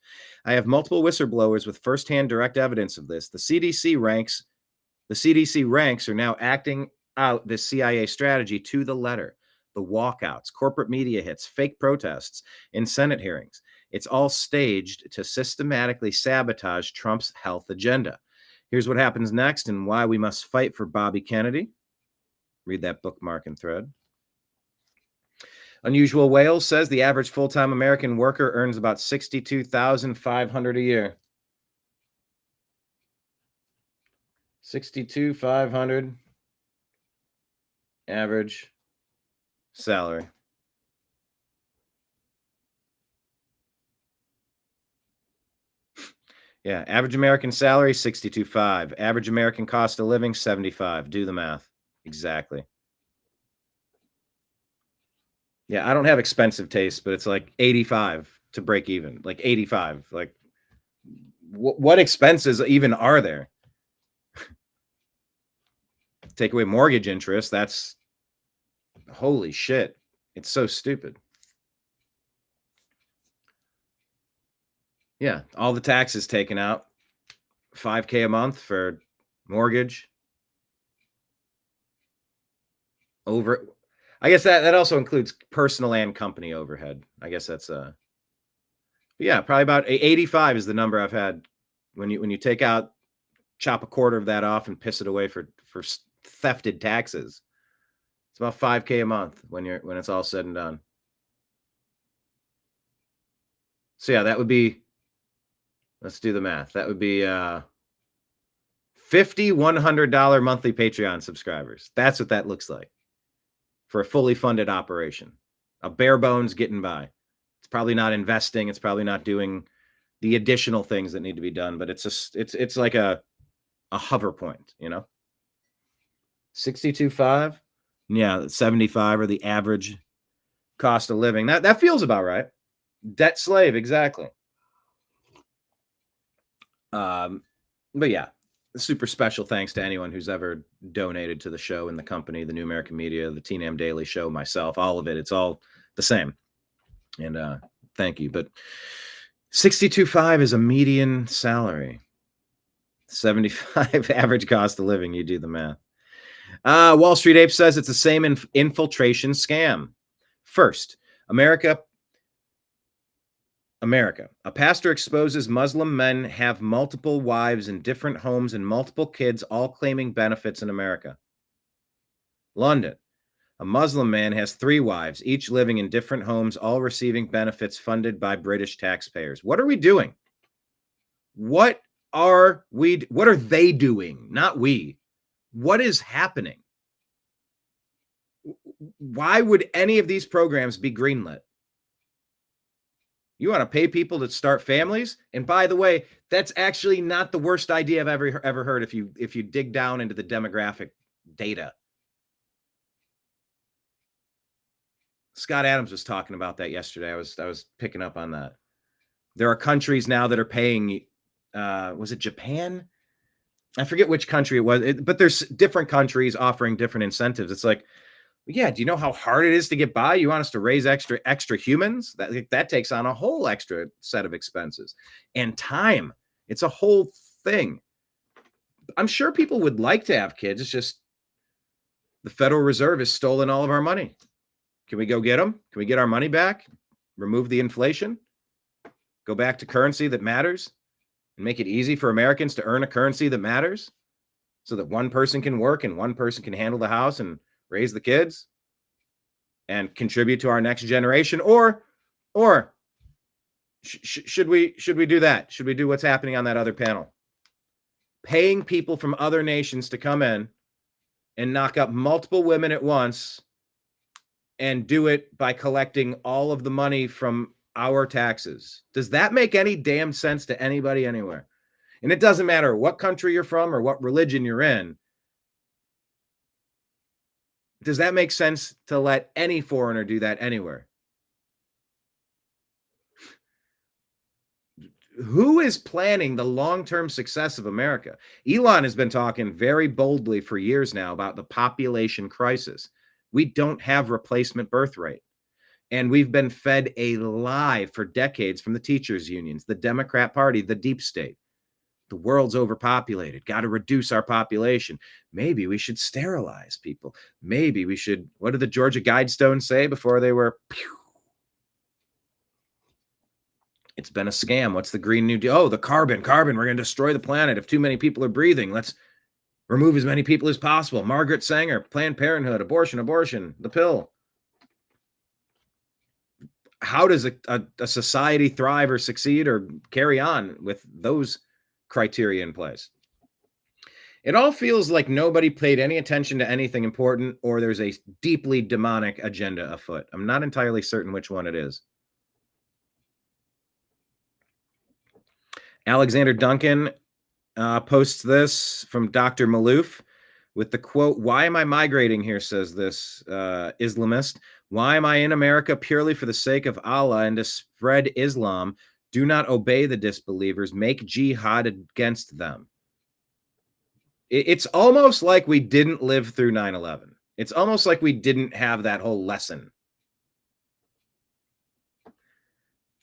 I have multiple whistleblowers with firsthand direct evidence of this. The CDC ranks are now acting out this CIA strategy to the letter. The walkouts, corporate media hits, fake protests, and Senate hearings. It's all staged to systematically sabotage Trump's health agenda. Here's what happens next and why we must fight for Bobby Kennedy. Read that bookmark and thread. Unusual Whales says the average full-time American worker earns about $62,500 a year. $62,500 average salary. Yeah, average American salary $62,500. Average American cost of living $75,000. Do the math. Exactly. Yeah, I don't have expensive taste, but it's like 85 to break even. Like 85. Like what expenses even are there? Take away mortgage interest. That's holy shit. It's so stupid. Yeah, all the taxes taken out. $5K a month for mortgage. Over, I guess that also includes personal and company overhead. I guess that's yeah, probably about 85 is the number I've had when you take out, chop a quarter of that off and piss it away for thefted taxes. It's about $5K a month when it's all said and done. So yeah, that would be, let's do the math. That would be 50 $100 monthly Patreon subscribers. That's what that looks like for a fully funded operation. A bare bones getting by. It's probably not investing. It's probably not doing the additional things that need to be done, but it's like a hover point, 62.5. Yeah, 75 or the average cost of living. That feels about right. Debt slave, exactly. But yeah, super special thanks to anyone who's ever donated to the show and the company, the New American Media, the TNAM Daily Show, myself, all of it. It's all the same. And thank you. But 62.5 is a median salary. 75 average cost of living. You do the math. Wall Street Ape says it's the same infiltration scam. First, America. A pastor exposes Muslim men have multiple wives in different homes and multiple kids, all claiming benefits in America. London. A Muslim man has 3 wives, each living in different homes, all receiving benefits funded by British taxpayers. What are we doing? What are they doing? Not we. What is happening? Why would any of these programs be greenlit? You want to pay people to start families? And by the way, that's actually not the worst idea I've ever heard if you dig down into the demographic data. Scott Adams was talking about that yesterday. I was picking up on that. There are countries now that are paying, was it Japan? I forget which country it was, but there's different countries offering different incentives. It's like, yeah, do you know how hard it is to get by? You want us to raise extra humans? That takes on a whole extra set of expenses and time. It's a whole thing. I'm sure people would like to have kids. It's just the Federal Reserve has stolen all of our money. Can we go get them? Can we get our money back? Remove the inflation? Go back to currency that matters? And make it easy for Americans to earn a currency that matters so that one person can work and one person can handle the house and raise the kids and contribute to our next generation? Or should we do that? Should we do what's happening on that other panel? Paying people from other nations to come in and knock up multiple women at once and do it by collecting all of the money from our taxes. Does that make any damn sense to anybody anywhere? And it doesn't matter what country you're from or what religion you're in. Does that make sense to let any foreigner do that anywhere? Who is planning the long-term success of America? Elon has been talking very boldly for years now about the population crisis. We don't have replacement birth rate. And we've been fed a lie for decades from the teachers' unions, the Democrat Party, the deep state. The world's overpopulated. Got to reduce our population. Maybe we should sterilize people. Maybe we should, what did the Georgia Guidestones say before they were, pew? It's been a scam. What's the Green New Deal? Oh, the carbon. We're going to destroy the planet if too many people are breathing. Let's remove as many people as possible. Margaret Sanger, Planned Parenthood, abortion, the pill. How does a society thrive or succeed or carry on with those criteria in place? It all feels like nobody paid any attention to anything important, or there's a deeply demonic agenda afoot. I'm not entirely certain which one it is. Alexander Duncan posts this from Dr. Malouf with the quote, "Why am I migrating here?" says this Islamist. "Why am I in America? Purely for the sake of Allah and to spread Islam. Do not obey the disbelievers. Make jihad against them." It's almost like we didn't live through 9/11. It's almost like we didn't have that whole lesson.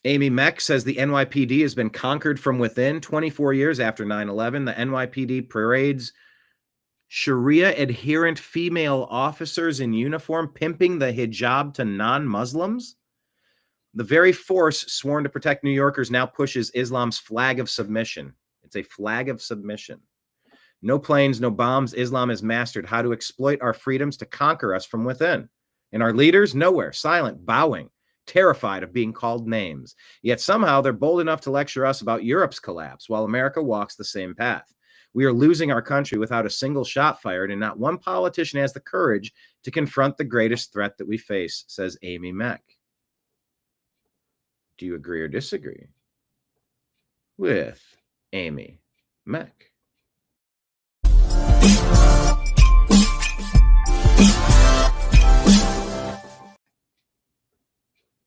Amy Meck says the NYPD has been conquered from within 24 years after 9/11. The NYPD parades Sharia-adherent female officers in uniform pimping the hijab to non-Muslims. The very force sworn to protect New Yorkers now pushes Islam's flag of submission. It's a flag of submission. No planes, no bombs. Islam has mastered how to exploit our freedoms to conquer us from within. And our leaders, nowhere, silent, bowing, terrified of being called names. Yet somehow they're bold enough to lecture us about Europe's collapse while America walks the same path. We are losing our country without a single shot fired, and not one politician has the courage to confront the greatest threat that we face, says Amy Meck. Do you agree or disagree with Amy Meck?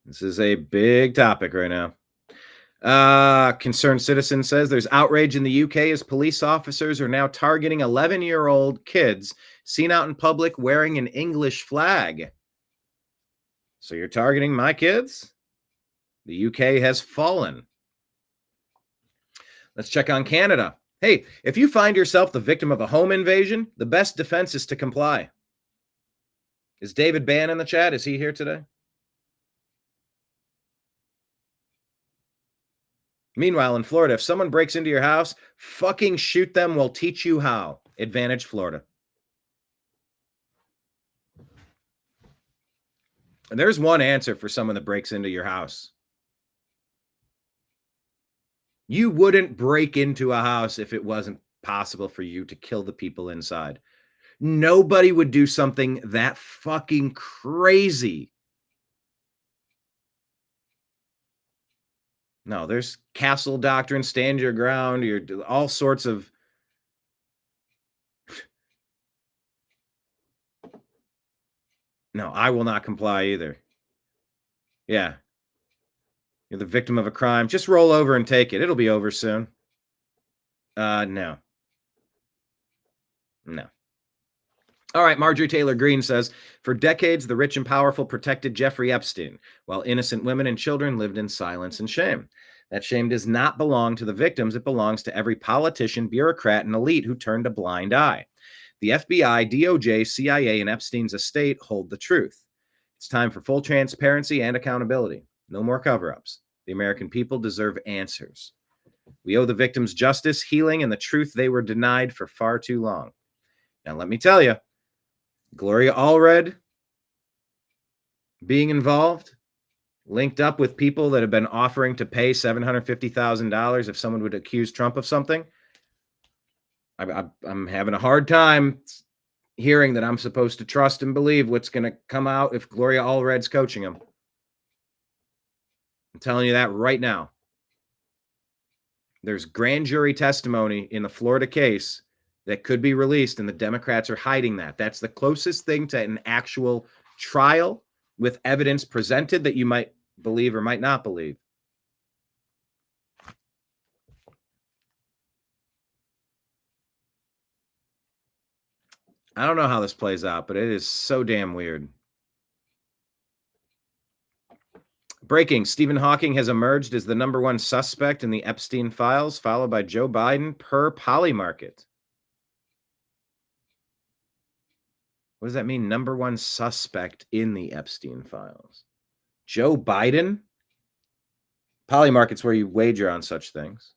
This is a big topic right now. Concerned Citizen says there's outrage in the UK as police officers are now targeting 11-year-old kids seen out in public wearing an English flag. So you're targeting my kids? The UK has fallen. Let's check on Canada. Hey, if you find yourself the victim of a home invasion, the best defense is to comply. Is David Bann in the chat? Is he here today? Meanwhile, in Florida, if someone breaks into your house, fucking shoot them. We'll teach you how. Advantage Florida. And there's one answer for someone that breaks into your house. You wouldn't break into a house if it wasn't possible for you to kill the people inside. Nobody would do something that fucking crazy. No, there's castle doctrine, stand your ground, you're all sorts of No, I will not comply either. Yeah. You're the victim of a crime. Just roll over and take it. It'll be over soon. No. No. All right, Marjorie Taylor Greene says, for decades, the rich and powerful protected Jeffrey Epstein, while innocent women and children lived in silence and shame. That shame does not belong to the victims. It belongs to every politician, bureaucrat, and elite who turned a blind eye. The FBI, DOJ, CIA, and Epstein's estate hold the truth. It's time for full transparency and accountability. No more cover-ups. The American people deserve answers. We owe the victims justice, healing, and the truth they were denied for far too long. Now, let me tell you, Gloria Allred being involved, linked up with people that have been offering to pay $750,000 if someone would accuse Trump of something. I'm having a hard time hearing that I'm supposed to trust and believe what's going to come out if Gloria Allred's coaching him. I'm telling you that right now. There's grand jury testimony in the Florida case that could be released, and the Democrats are hiding that. That's the closest thing to an actual trial with evidence presented that you might believe or might not believe. I don't know how this plays out, but it is so damn weird. Breaking, Stephen Hawking has emerged as the #1 suspect in the Epstein files, followed by Joe Biden per Polymarket. What does that mean, #1 suspect in the Epstein files? Joe Biden? Polymarket's where you wager on such things.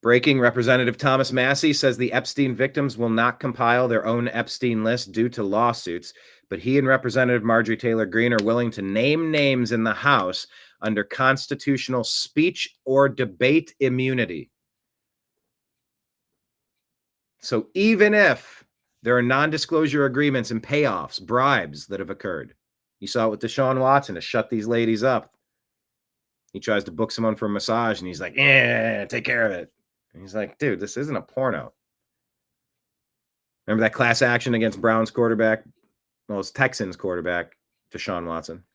Breaking, Representative Thomas Massie says the Epstein victims will not compile their own Epstein list due to lawsuits, but he and Representative Marjorie Taylor Greene are willing to name names in the House under constitutional speech or debate immunity. So even if there are non-disclosure agreements and payoffs, bribes that have occurred, you saw it with Deshaun Watson to shut these ladies up. He tries to book someone for a massage, and he's like, take care of it. And he's like, dude, this isn't a porno. Remember that class action against Browns quarterback? Well, it's Texans quarterback, Deshaun Watson.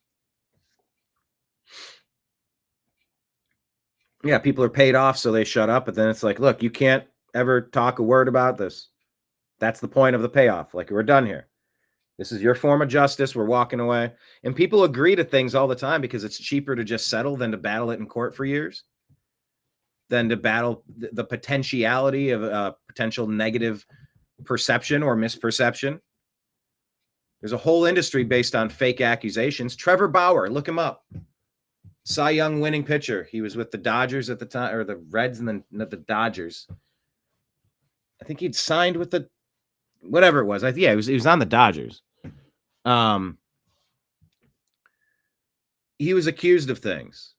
Yeah, people are paid off, so they shut up. But then it's like, look, you can't ever talk a word about this. That's the point of the payoff. Like, we're done here. This is your form of justice. We're walking away. And people agree to things all the time because it's cheaper to just settle than to battle it in court for years, than to battle the potentiality of a potential negative perception or misperception. There's a whole industry based on fake accusations. Trevor Bauer, look him up. Cy Young winning pitcher. He was with the Dodgers at the time, or the Reds, and then the Dodgers. I think he'd signed with the whatever it was. He was on the Dodgers. He was accused of things,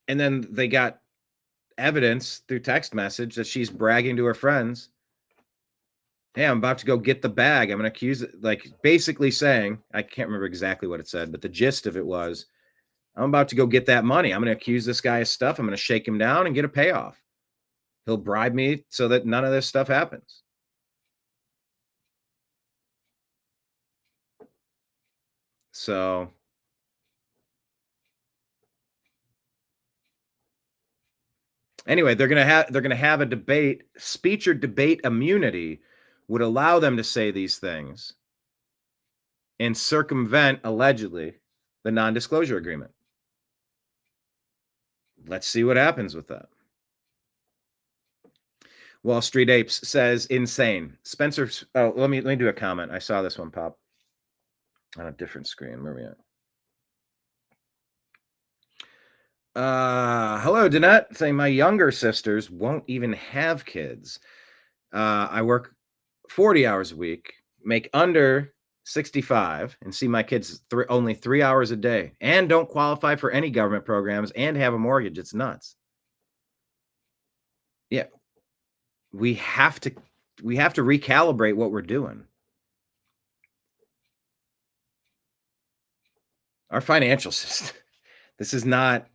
and then they got evidence through text message that she's bragging to her friends, hey, I'm about to go get the bag. I'm going to accuse it, like basically saying, I can't remember exactly what it said, but the gist of it was, I'm about to go get that money. I'm going to accuse this guy of stuff. I'm going to shake him down and get a payoff. He'll bribe me so that none of this stuff happens. So anyway, they're going to have a debate. Speech or debate immunity would allow them to say these things and circumvent, allegedly, the non-disclosure agreement. Let's see what happens with that. Wall Street Apes says insane. Spencer, let me do a comment. I saw this one pop on a different screen. Where are we at? Hello, Danette, saying my younger sisters won't even have kids. I work 40 hours a week, make under 65, and see my kids only 3 hours a day, and don't qualify for any government programs and have a mortgage. It's nuts. Yeah. We have to recalibrate what we're doing. Our financial system. This is not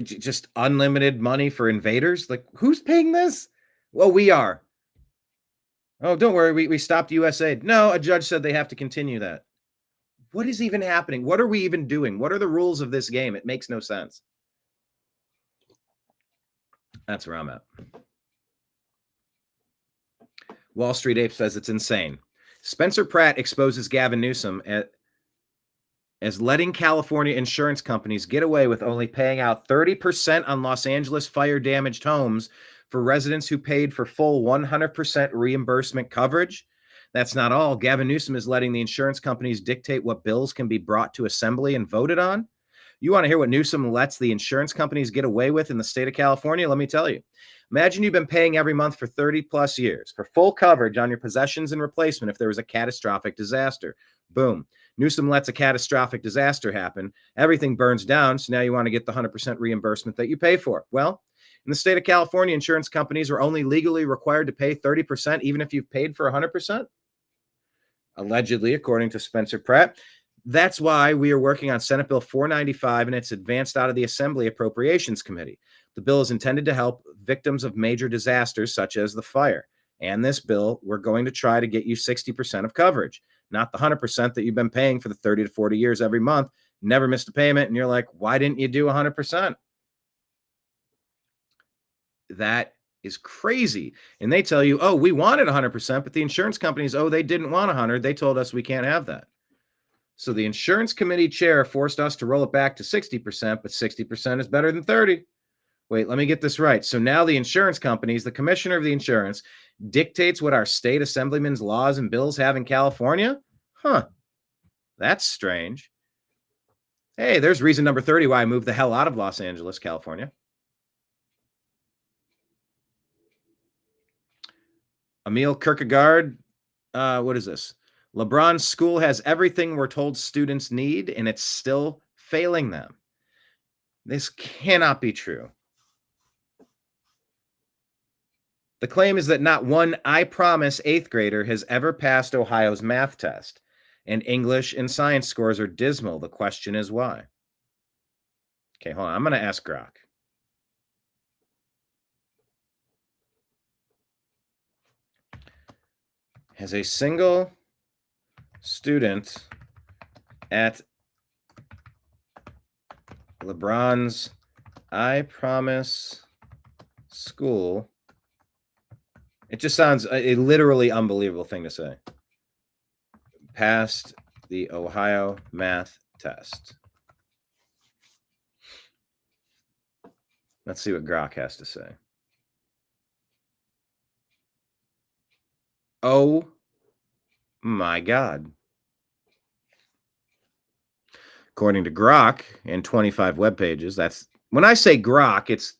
just unlimited money for invaders. Like, who's paying this? Well, we are. Oh, don't worry. We stopped USAID. No, a judge said they have to continue that. What is even happening? What are we even doing? What are the rules of this game? It makes no sense. That's where I'm at. Wall Street Ape says it's insane. Spencer Pratt exposes Gavin Newsom as letting California insurance companies get away with only paying out 30% on Los Angeles fire-damaged homes for residents who paid for full 100% reimbursement coverage. That's not all. Gavin Newsom is letting the insurance companies dictate what bills can be brought to assembly and voted on. You want to hear what Newsom lets the insurance companies get away with in the state of California? Let me tell you. Imagine you've been paying every month for 30 plus years for full coverage on your possessions and replacement if there was a catastrophic disaster. Boom. Newsom lets a catastrophic disaster happen. Everything burns down, so now you want to get the 100% reimbursement that you pay for. Well, in the state of California, insurance companies are only legally required to pay 30% even if you've paid for 100%. Allegedly, according to Spencer Pratt. That's why we are working on Senate Bill 495, and it's advanced out of the Assembly Appropriations Committee. The bill is intended to help victims of major disasters such as the fire. And this bill, we're going to try to get you 60% of coverage, not the 100% that you've been paying for the 30 to 40 years every month, never missed a payment, and you're like, why didn't you do 100%? That is crazy. And they tell you, oh, we wanted 100%, but the insurance companies, oh, they didn't want 100. They told us we can't have that. So the insurance committee chair forced us to roll it back to 60%, but 60% is better than 30. Wait, let me get this right. So now the insurance companies, the commissioner of the insurance, dictates what our state assemblymen's laws and bills have in California? Huh. That's strange. Hey, there's reason number 30 why I moved the hell out of Los Angeles, California. Emil Kierkegaard, what is this? LeBron's school has everything we're told students need, and it's still failing them. This cannot be true. The claim is that not one I Promise 8th grader has ever passed Ohio's math test, and English and science scores are dismal. The question is why? Okay, hold on. I'm going to ask Grok. Has a single student at LeBron's I Promise school It just sounds a literally unbelievable thing to say. Passed the Ohio math test. Let's see what Grok has to say. Oh my God. According to Grok and 25 web pages, that's when I say Grok, it's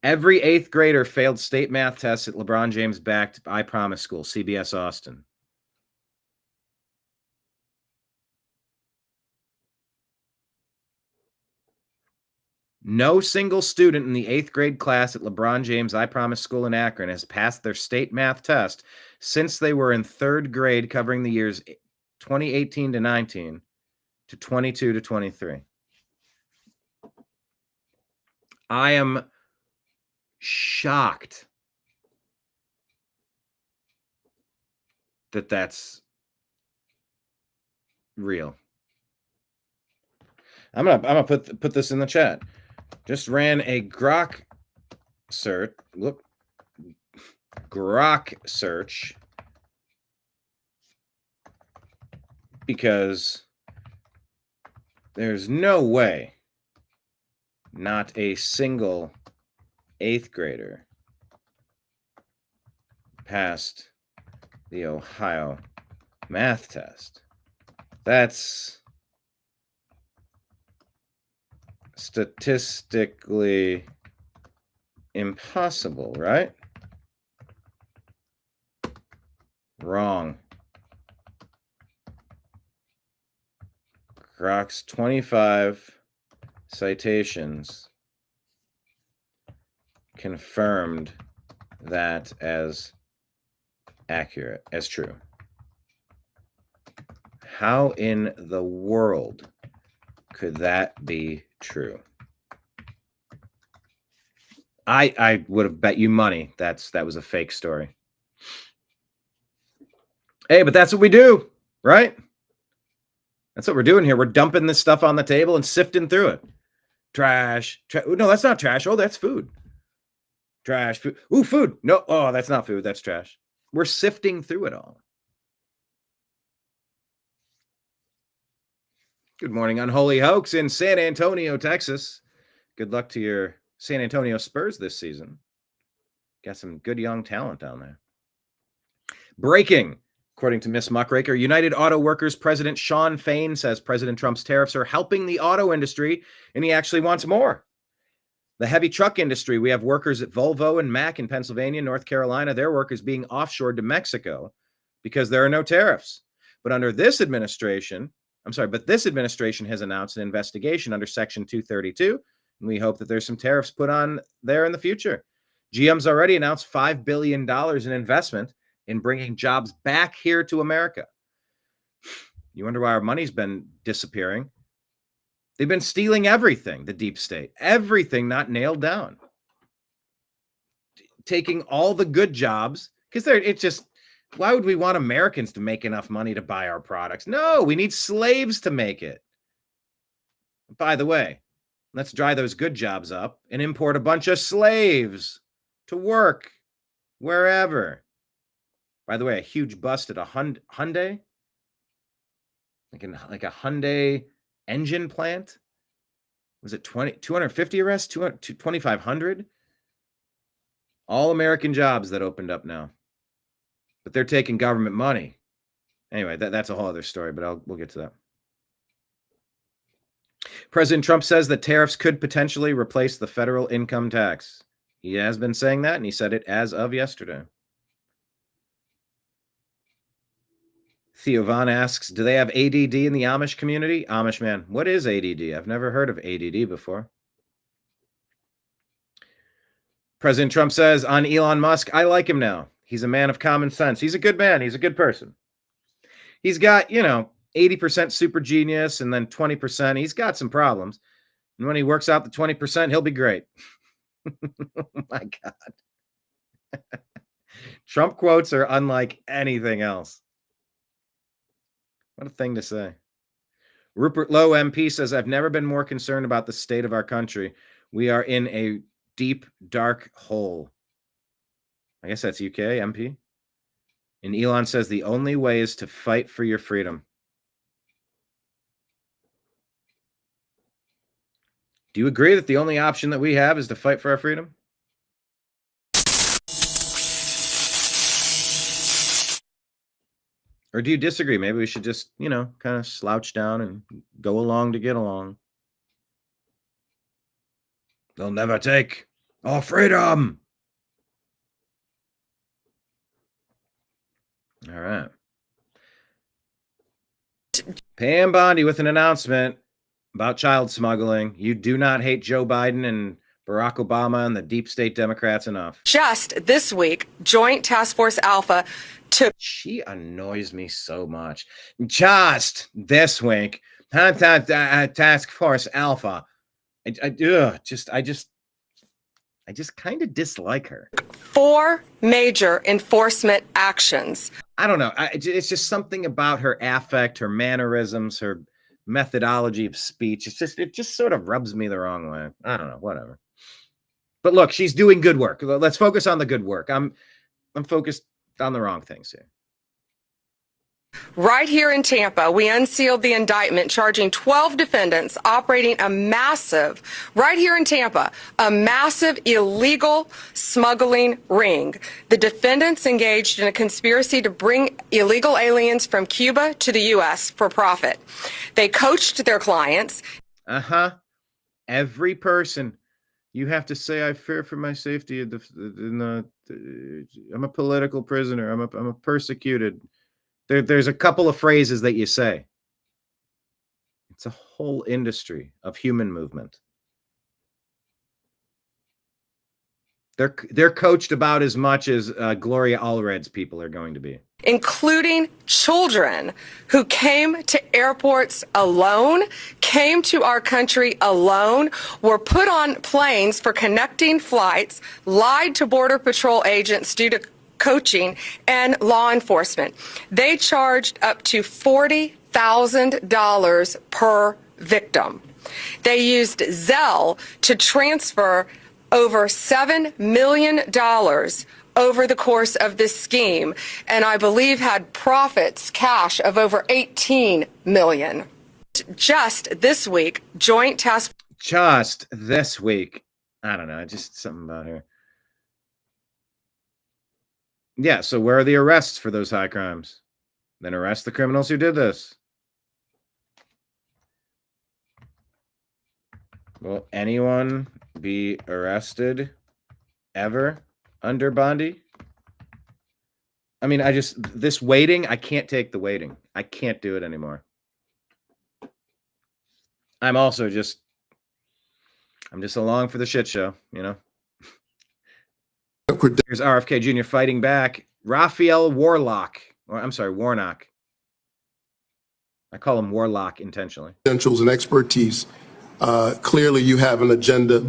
every 8th grader failed state math tests at LeBron James backed I Promise School, CBS Austin. No single student in the 8th grade class at LeBron James I Promise School in Akron has passed their state math test since they were in 3rd grade, covering the years 2018 to 19 to 22 to 23. I am shocked that that's real. I'm gonna put this in the chat. Just ran a Grok search. Look, Grok search, because there's no way not a single 8th grader passed the Ohio math test. That's statistically impossible, right? Wrong. Grok's 25 citations confirmed that as accurate, as true. How in the world could that be true? I would have bet you money that was a fake story. Hey, but that's what we do, right? That's what we're doing here. We're dumping this stuff on the table and sifting through it. Trash. No, that's not trash. Oh, that's food. Trash. Food. Ooh, food. No, oh, that's not food. That's trash. We're sifting through it all. Good morning, Unholy Hoax in San Antonio, Texas. Good luck to your San Antonio Spurs this season. Got some good young talent down there. Breaking. According to Miss Muckraker, United Auto Workers President Sean Fain says President Trump's tariffs are helping the auto industry, and he actually wants more. The heavy truck industry, we have workers at Volvo and Mack in Pennsylvania, North Carolina, their work is being offshored to Mexico because there are no tariffs. But this administration has announced an investigation under Section 232, and we hope that there's some tariffs put on there in the future. GM's already announced $5 billion in investment in bringing jobs back here to America. You wonder why our money's been disappearing. They've been stealing everything, the deep state, everything not nailed down. Taking all the good jobs, because why would we want Americans to make enough money to buy our products? No, we need slaves to make it. By the way, let's dry those good jobs up and import a bunch of slaves to work wherever. By the way, a huge bust at a Hyundai, like a Hyundai engine plant. Was it 250 arrests, 2,500? All American jobs that opened up now. But they're taking government money. Anyway, that's a whole other story, but we'll get to that. President Trump says that tariffs could potentially replace the federal income tax. He has been saying that, and he said it as of yesterday. Theo Von asks, do they have ADD in the Amish community? Amish man, what is ADD? I've never heard of ADD before. President Trump says on Elon Musk, I like him now. He's a man of common sense. He's a good man. He's a good person. He's got, 80% super genius and then 20%. He's got some problems. And when he works out the 20%, he'll be great. Oh my God. Trump quotes are unlike anything else. What a thing to say. Rupert Lowe, MP, says, I've never been more concerned about the state of our country. We are in a deep, dark hole. I guess that's UK, MP. And Elon says the only way is to fight for your freedom. Do you agree that the only option that we have is to fight for our freedom? Or do you disagree? Maybe we should just, kind of slouch down and go along to get along. They'll never take our freedom. All right. Pam Bondi with an announcement about child smuggling. You do not hate Joe Biden and Barack Obama and the deep state Democrats enough. Just this week, Joint Task Force Alpha took... She annoys me so much. Just this week, Task Force Alpha. I just kind of dislike her. 4 major enforcement actions. I don't know. It's just something about her affect, her mannerisms, her methodology of speech. It just sort of rubs me the wrong way. I don't know. Whatever. But look, she's doing good work. Let's focus on the good work. I'm focused on the wrong things here. Right here in Tampa, we unsealed the indictment charging 12 defendants operating right here in Tampa, a massive illegal smuggling ring. The defendants engaged in a conspiracy to bring illegal aliens from Cuba to the U.S. for profit. They coached their clients. Every person. You have to say, I fear for my safety. I'm a political prisoner. I'm a persecuted. There's a couple of phrases that you say. It's a whole industry of human movement. They're coached about as much as Gloria Allred's people are going to be. Including children who came to airports alone, came to our country alone, were put on planes for connecting flights, lied to Border Patrol agents due to coaching and law enforcement. They charged up to $40,000 per victim. They used Zelle to transfer over $7 million over the course of this scheme, and I believe had profits, cash of over $18 million. Just this week, Joint Task... Just this week. I don't know, just something about her. Yeah, so where are the arrests for those high crimes? Then arrest the criminals who did this. Will anyone be arrested ever under Bondi? I mean, this waiting, I can't take the waiting. I can't do it anymore. I'm just along for the shit show, Here's RFK Jr. fighting back. Raphael Warnock. I call him Warlock intentionally. Credentials and expertise. Clearly, you have an agenda.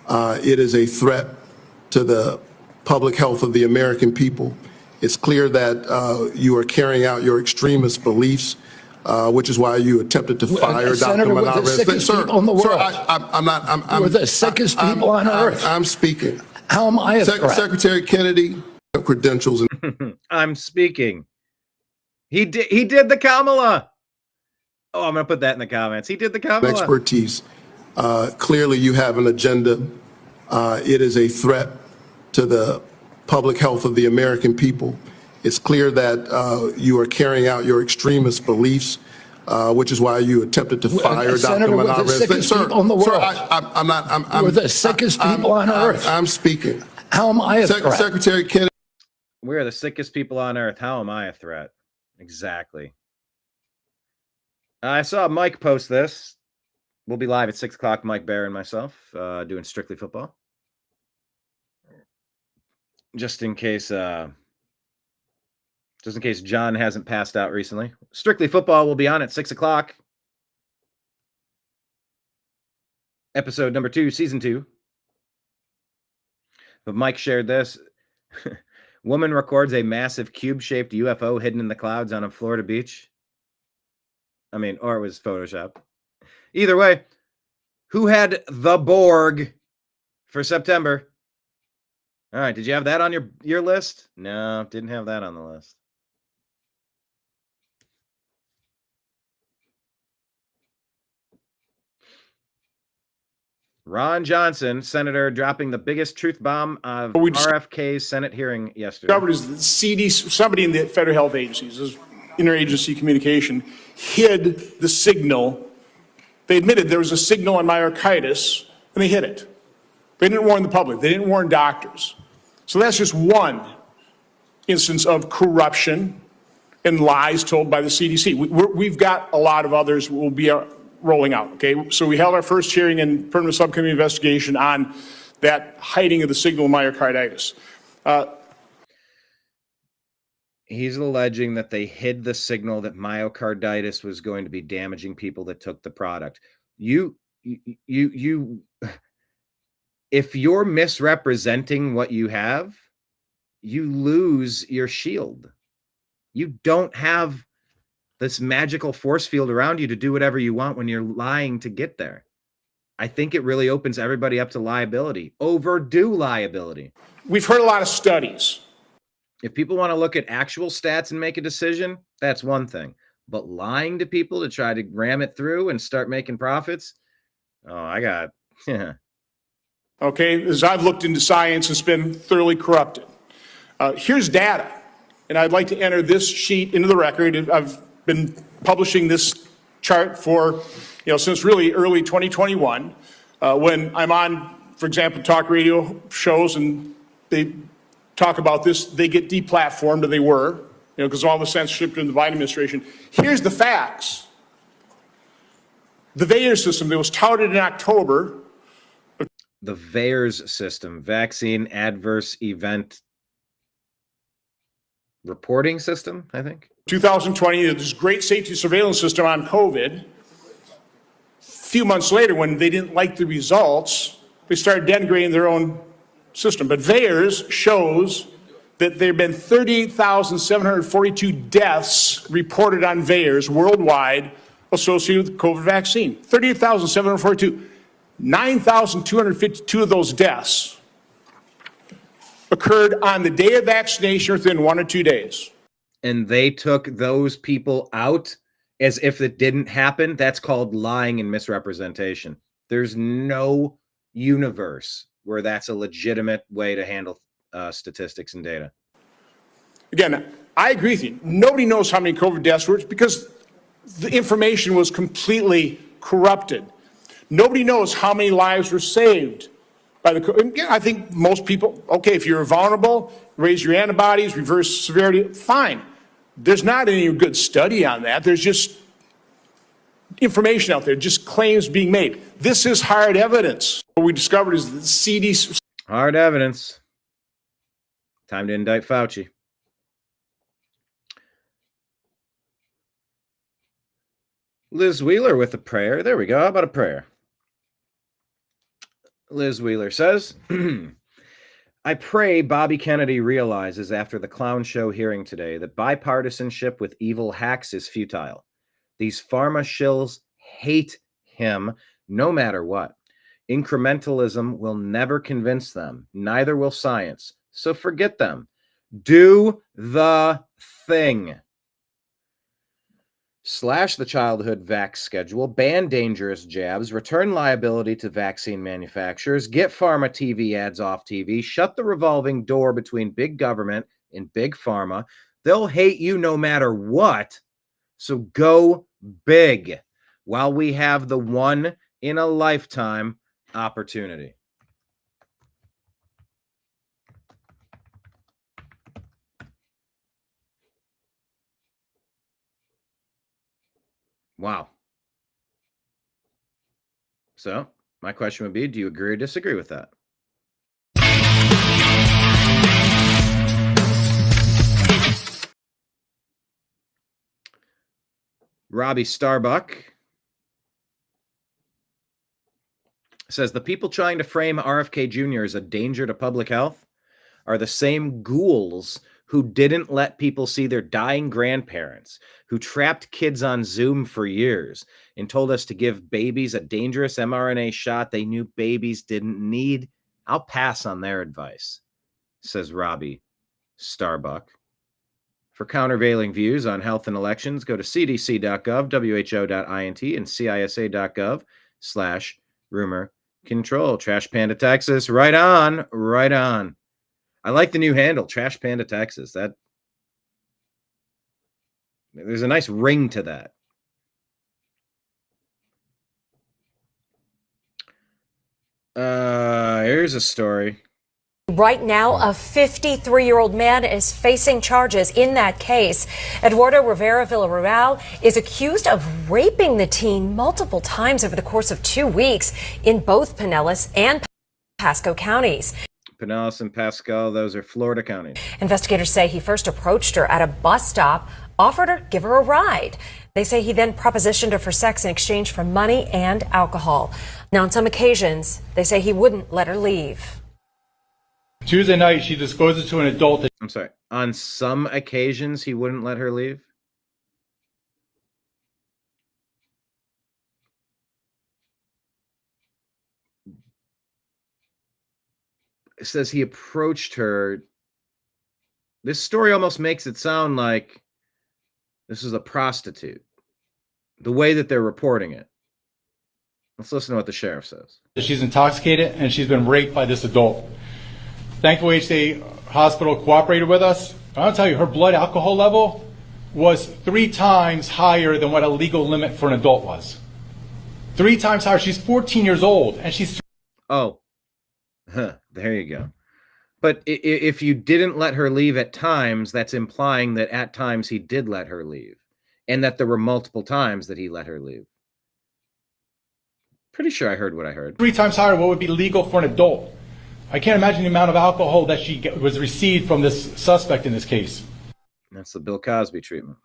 It is a threat to the public health of the American people. It's clear that you are carrying out your extremist beliefs, which is why you attempted to fire Dr. Senator, we're the sickest people in the world. I'm we're the sickest people on earth. I'm speaking. How am I a threat? Secretary Kennedy, credentials. I'm speaking. He did the Kamala. Oh, I'm going to put that in the comments. He did the Kamala. Expertise. Clearly, you have an agenda. It is a threat to the public health of the American people. It's clear that you are carrying out your extremist beliefs, which is why you attempted to fire Senator, Dr. we're the sickest people in the world. We're the sickest people on earth. I'm speaking. How am I a threat? Secretary Kennedy. We're the sickest people on earth. How am I a threat? Exactly. I saw Mike post this. We'll be live at 6 o'clock, Mike Bear and myself, doing Strictly Football. Just in case John hasn't passed out recently. Strictly Football will be on at 6 o'clock. Episode number 2, season 2. But Mike shared this. Woman records a massive cube-shaped UFO hidden in the clouds on a Florida beach. Or it was Photoshop. Either way, who had the Borg for September? All right. Did you have that on your list? No, didn't have that on the list. Ron Johnson, senator, dropping the biggest truth bomb of RFK's Senate hearing yesterday. Discovered is the CDC, somebody in the federal health agencies, this interagency communication, hid the signal. They admitted there was a signal on myocarditis, and they hid it. They didn't warn the public. They didn't warn doctors. So that's just one instance of corruption and lies told by the CDC. We've got a lot of others we'll be rolling out, okay? So we held our first hearing in permanent subcommittee investigation on that hiding of the signal of myocarditis. He's alleging that they hid the signal that myocarditis was going to be damaging people that took the product. If you're misrepresenting what you have, you lose your shield. You don't have this magical force field around you to do whatever you want when you're lying to get there. I think it really opens everybody up to liability, overdue liability. We've heard a lot of studies. If people want to look at actual stats and make a decision, that's one thing. But lying to people to try to ram it through and start making profits, Okay, as I've looked into science, it's been thoroughly corrupted. Here's data, and I'd like to enter this sheet into the record. I've been publishing this chart for, since really early 2021, when I'm on, for example, talk radio shows and they talk about this, they get deplatformed, or they were, because of all the censorship during the Biden administration. Here's the facts. The VAERS system that was touted in October. The VAERS system, Vaccine Adverse Event Reporting System, I think. 2020, this great safety surveillance system on COVID. A few months later, when they didn't like the results, they started denigrating their own system. But VAERS shows that there have been 38,742 deaths reported on VAERS worldwide associated with the COVID vaccine. 38,742. 9,252 of those deaths occurred on the day of vaccination within 1 or 2 days. And they took those people out as if it didn't happen. That's called lying and misrepresentation. There's no universe where that's a legitimate way to handle statistics and data. Again, I agree with you. Nobody knows how many COVID deaths were because the information was completely corrupted. Nobody knows how many lives were saved by the. I think most people, okay, if you're vulnerable, raise your antibodies, reverse severity, fine. There's not any good study on that. There's just information out there, just claims being made. This is hard evidence. What we discovered is the CDC. Hard evidence. Time to indict Fauci. Liz Wheeler with a prayer. There we go. How about a prayer? Liz Wheeler says, I pray Bobby Kennedy realizes after the clown show hearing today that bipartisanship with evil hacks is futile. These pharma shills hate him no matter what. Incrementalism will never convince them. Neither will science. So forget them. Do the thing. Slash the childhood vax schedule, ban dangerous jabs, return liability to vaccine manufacturers, get pharma TV ads off TV, shut the revolving door between big government and big pharma. They'll hate you no matter what. So go big while we have the one in a lifetime opportunity. Wow. So my question would be, do you agree or disagree with that? Robbie Starbuck says the people trying to frame RFK Jr. as a danger to public health are the same ghouls who didn't let people see their dying grandparents, who trapped kids on Zoom for years and told us to give babies a dangerous mRNA shot they knew babies didn't need. I'll pass on their advice. says Robbie Starbuck. For countervailing views on health and elections, go to cdc.gov, who.int, and cisa.gov/rumor control. Trash Panda Texas. Right on. Right on. I like the new handle, Trash Panda Texas. That there's a nice ring to that. Here's a story. Right now, a 53-year-old man is facing charges in that case. Eduardo Rivera Villarreal is accused of raping the teen multiple times over the course of 2 weeks in both Pinellas and Pasco counties. Pinellas and Pasco, those are Florida counties. Investigators say he first approached her at a bus stop, offered her give her a ride. They say he then propositioned her for sex in exchange for money and alcohol. Now, on some occasions, they say he wouldn't let her leave. Tuesday night, she discloses to an adult that... I'm sorry. On some occasions, he wouldn't let her leave? It says he approached her. This story almost makes it sound like this is a prostitute, the way that they're reporting it. Let's listen to what the sheriff says. She's intoxicated and she's been raped by this adult. Thankfully, HCA Hospital cooperated with us. I'll tell you, her blood alcohol level was 3 times higher than what a legal limit for an adult was. 3 times higher. She's 14 years old and she's... Oh, there you go. But if you didn't let her leave at times, that's implying that at times he did let her leave and that there were multiple times that he let her leave. Pretty sure I heard what I heard. 3 times higher what would be legal for an adult. I can't imagine the amount of alcohol that she was received from this suspect in this case. That's the Bill Cosby treatment.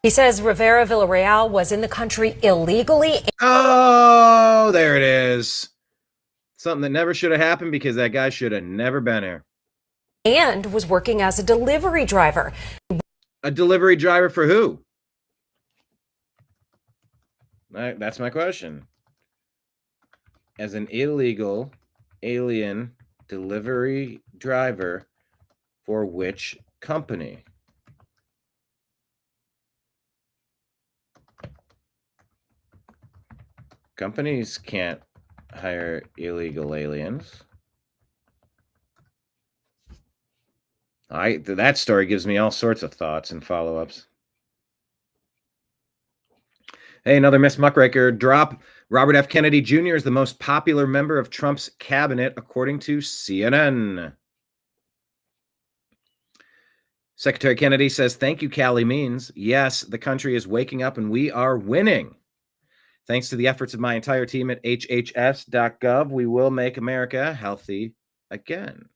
He says Rivera Villarreal was in the country illegally. Oh, there it is. Something that never should have happened because that guy should have never been here. And was working as a delivery driver. A delivery driver for who? That's my question. As an illegal alien delivery driver for which company? Companies can't hire illegal aliens. That story gives me all sorts of thoughts and follow-ups. Hey, another Miss Muckraker drop. Robert F. Kennedy Jr. is the most popular member of Trump's cabinet, according to CNN. Secretary Kennedy says, "Thank you, Callie Means. Yes, the country is waking up and we are winning. Thanks to the efforts of my entire team at HHS.gov, we will make America healthy again."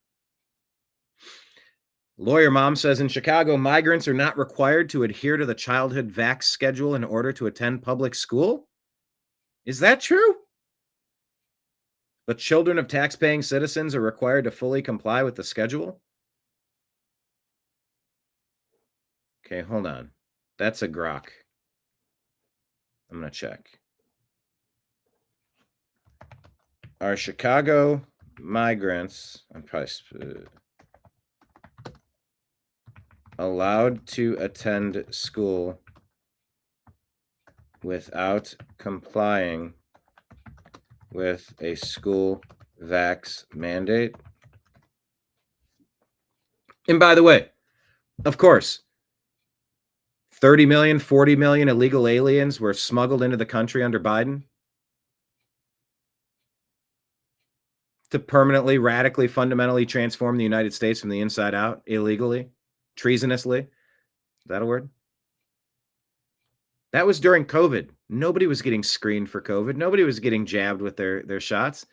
Lawyer Mom says in Chicago, migrants are not required to adhere to the childhood vax schedule in order to attend public school. Is that true? But children of tax-paying citizens are required to fully comply with the schedule? Okay, hold on. That's a grok. I'm going to check. Are Chicago migrants, I'm probably allowed to attend school without complying with a school vax mandate? And by the way, of course, 30 million, 40 million illegal aliens were smuggled into the country under Biden to permanently, radically, fundamentally transform the United States from the inside out, illegally, treasonously. Is that a word? That was during COVID. Nobody was getting screened for COVID. Nobody was getting jabbed with their shots.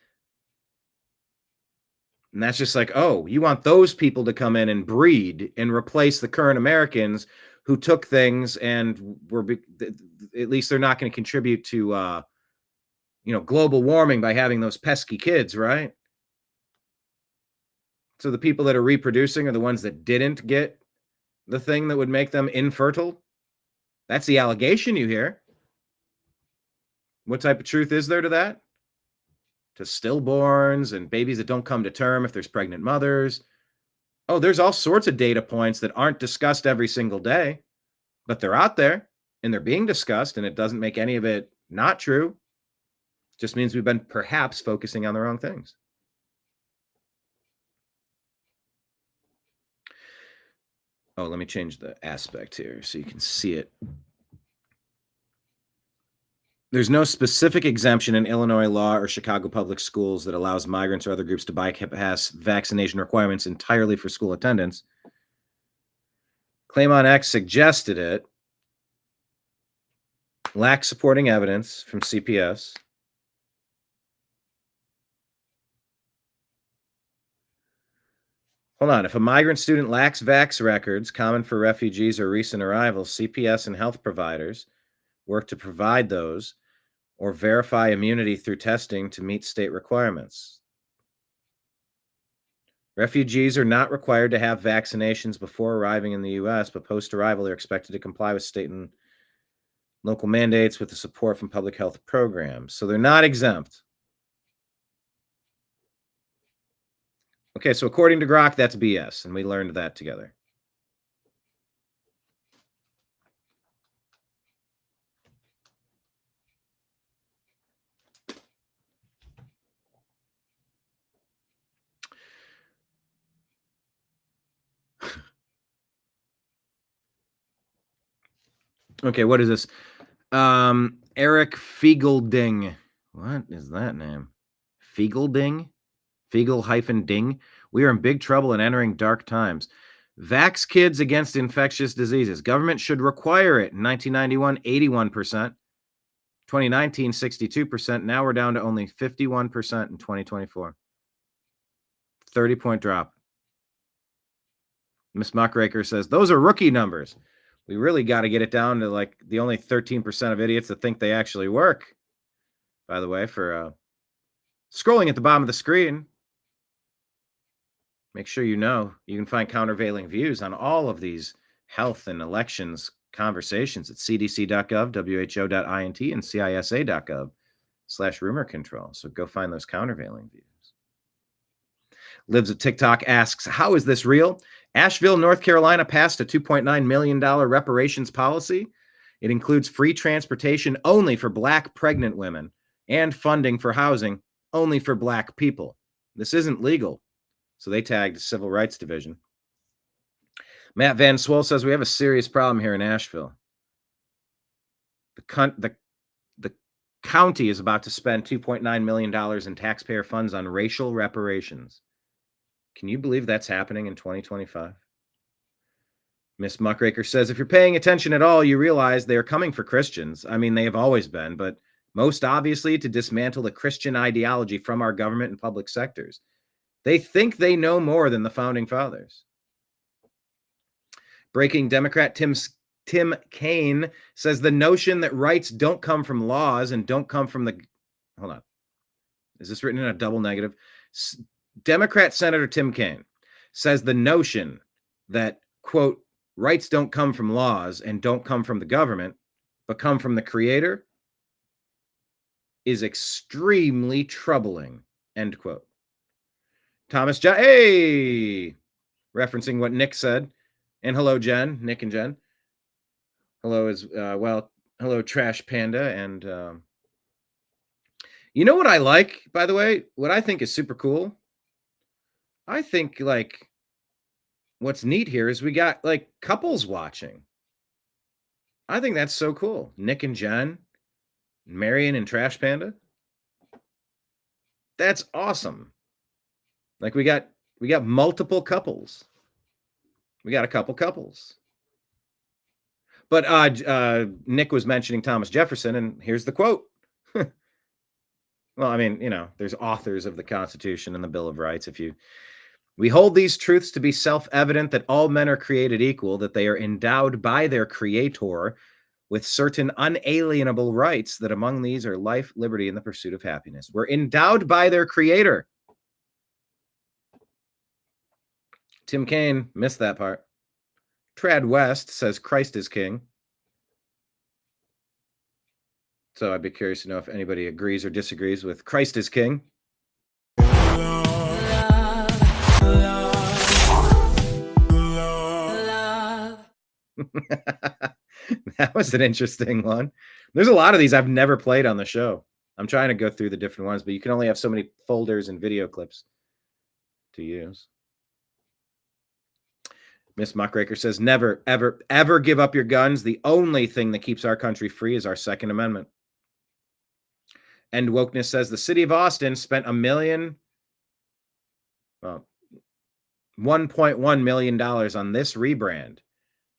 And that's just like, oh, you want those people to come in and breed and replace the current Americans who took things and at least they're not going to contribute to, global warming by having those pesky kids, right? So the people that are reproducing are the ones that didn't get the thing that would make them infertile. That's the allegation you hear. What type of truth is there to that? To stillborns and babies that don't come to term if there's pregnant mothers. Oh, there's all sorts of data points that aren't discussed every single day, but they're out there and they're being discussed, and it doesn't make any of it not true. It just means we've been perhaps focusing on the wrong things. Oh, let me change the aspect here so you can see it. There's no specific exemption in Illinois law or Chicago public schools that allows migrants or other groups to bypass vaccination requirements entirely for school attendance. Claim on X suggested it. Lacks supporting evidence from CPS. Hold on. If a migrant student lacks vax records common for refugees or recent arrivals, CPS and health providers work to provide those or verify immunity through testing to meet state requirements. Refugees are not required to have vaccinations before arriving in the U.S., but post-arrival, they're expected to comply with state and local mandates with the support from public health programs. So they're not exempt. Okay, so according to Grok, that's BS, and we learned that together. Okay, what is this? Eric Fiegelding. What is that name? Fiegelding? Fiegel-ding. We are in big trouble and entering dark times. Vax kids against infectious diseases. Government should require it. In 1991, 81%. 2019, 62%. Now we're down to only 51% in 2024. 30-point drop. Miss Muckraker says, those are rookie numbers. We really got to get it down to like the only 13% of idiots that think they actually work. By the way, for scrolling at the bottom of the screen, make sure you know you can find countervailing views on all of these health and elections conversations at cdc.gov, who.int, and cisa.gov/rumor control. So go find those countervailing views. Lives at TikTok asks, how is this real? Asheville, North Carolina passed a $2.9 million reparations policy. It includes free transportation only for Black pregnant women and funding for housing only for Black people. This isn't legal. So they tagged the Civil Rights Division. Matt Van Swole says we have a serious problem here in Asheville. The county is about to spend $2.9 million in taxpayer funds on racial reparations. Can you believe that's happening in 2025? Miss Muckraker says, if you're paying attention at all, you realize they are coming for Christians. I mean, they have always been, but most obviously to dismantle the Christian ideology from our government and public sectors. They think they know more than the founding fathers. Breaking Democrat Tim Kaine says the notion that rights don't come from laws and don't come from the... Hold on. Is this written in a double negative? Democrat Senator Tim Kaine says the notion that, quote, rights don't come from laws and don't come from the government, but come from the creator is extremely troubling, end quote. Thomas hey, referencing what Nick said. And hello, Jen, Nick and Jen. Hello hello, Trash Panda. And you know what I like, by the way? What I think is super cool? I think, like, what's neat here is we got, like, couples watching. I think that's so cool. Nick and Jen, Marion and Trash Panda. That's awesome. Like, we got multiple couples. We got a couple couples. But Nick was mentioning Thomas Jefferson, and here's the quote. Well, I mean, you know, there's authors of the Constitution and the Bill of Rights. We hold these truths to be self-evident that all men are created equal, that they are endowed by their creator with certain unalienable rights, that among these are life, liberty, and the pursuit of happiness. We're endowed by their creator. Tim Kaine missed that part. Trad West says Christ is king. So I'd be curious to know if anybody agrees or disagrees with Christ is king. That was an interesting one. There's a lot of these I've never played on the show. I'm trying to go through the different ones, but you can only have so many folders and video clips to use. Miss Muckraker says, never, ever, ever give up your guns. The only thing that keeps our country free is our Second Amendment. And Wokeness says, the city of Austin spent $1.1 million on this rebrand.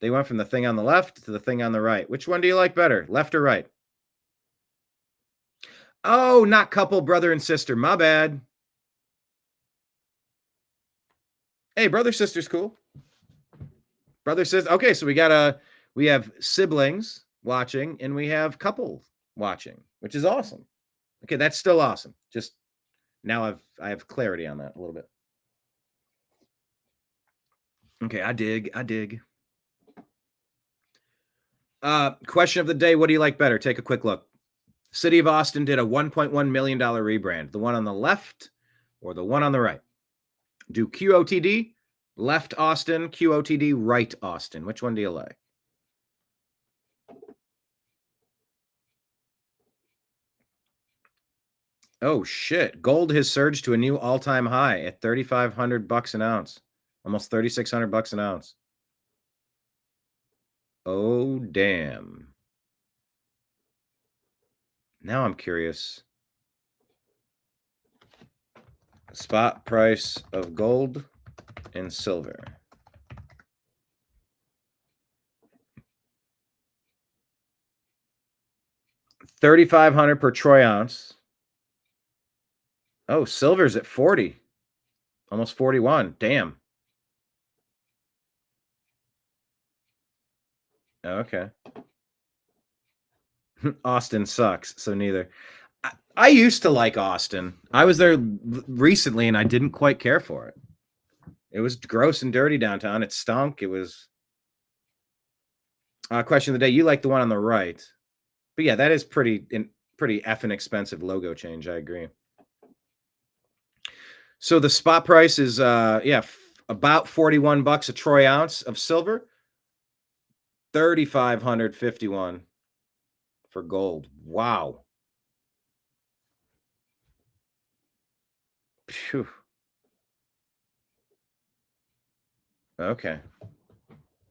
They went from the thing on the left to the thing on the right. Which one do you like better, left or right? Oh, not couple, brother and sister. My bad. Hey, brother, sister's cool. Brother, sister. Okay, so we have siblings watching and we have couple watching, which is awesome. Okay, that's still awesome. Just now I have clarity on that a little bit. Okay, I dig. Question of the day, what do you like better? Take a quick look. City of Austin did a $1.1 million rebrand. The one on the left or the one on the right? Do QOTD, left Austin, QOTD, right Austin. Which one do you like? Oh, shit. Gold has surged to a new all-time high at $3,500 an ounce. Almost $3,600 an ounce. Oh, damn. Now I'm curious. Spot price of gold and silver. $3,500 per troy ounce. Oh, silver's at 40. Almost 41. Damn. Okay. Austin sucks, so neither. I used to like Austin. I was there recently and I didn't quite care for it. It was gross and dirty downtown. It stunk. It was question of the day. You like the one on the right. But yeah, that is pretty effing expensive logo change. I agree. So the spot price is about $41 a troy ounce of silver. $3,551 for gold. Wow. Phew. Okay.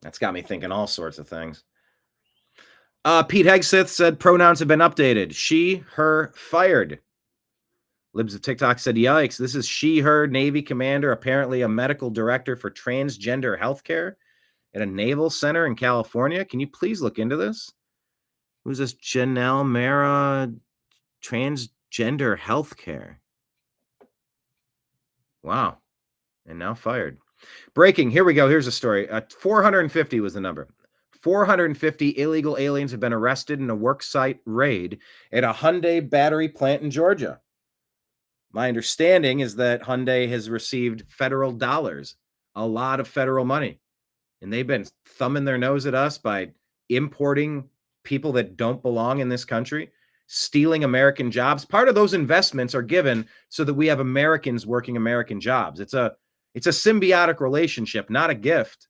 That's got me thinking all sorts of things. Pete Hegseth said pronouns have been updated. She, her, fired. Libs of TikTok said, yikes, this is she, her, Navy commander, apparently a medical director for transgender healthcare at a naval center in California. Can you please look into this? Who's this Janelle Mara transgender healthcare? Wow. And now fired. Breaking. Here we go. Here's a story. 450 was the number. 450 illegal aliens have been arrested in a worksite raid at a Hyundai battery plant in Georgia. My understanding is that Hyundai has received federal dollars, a lot of federal money, and they've been thumbing their nose at us by importing people that don't belong in this country, stealing American jobs. Part of those investments are given so that we have Americans working American jobs. It's a symbiotic relationship, not a gift.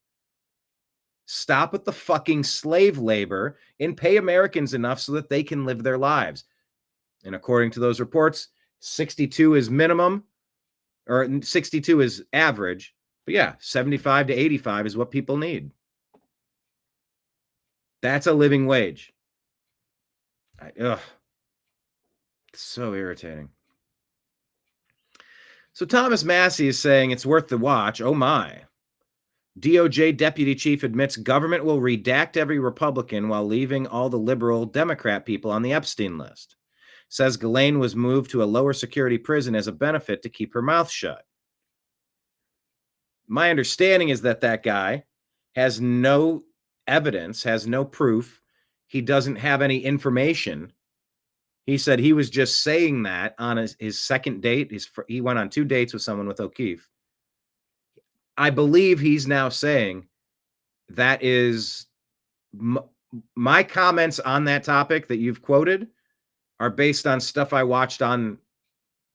Stop with the fucking slave labor and pay Americans enough so that they can live their lives. And according to those reports, 62 is minimum, or 62 is average. But yeah, 75 to 85 is what people need. That's a living wage. It's so irritating. So Thomas Massey is saying it's worth the watch. Oh my. DOJ deputy chief admits government will redact every Republican while leaving all the liberal Democrat people on the Epstein list. Says Ghislaine was moved to a lower security prison as a benefit to keep her mouth shut. My understanding is that guy has no evidence, has no proof. He doesn't have any information. He said he was just saying that on his second date. He went on 2 dates with someone with O'Keefe. I believe he's now saying that is my comments on that topic that you've quoted are based on stuff I watched on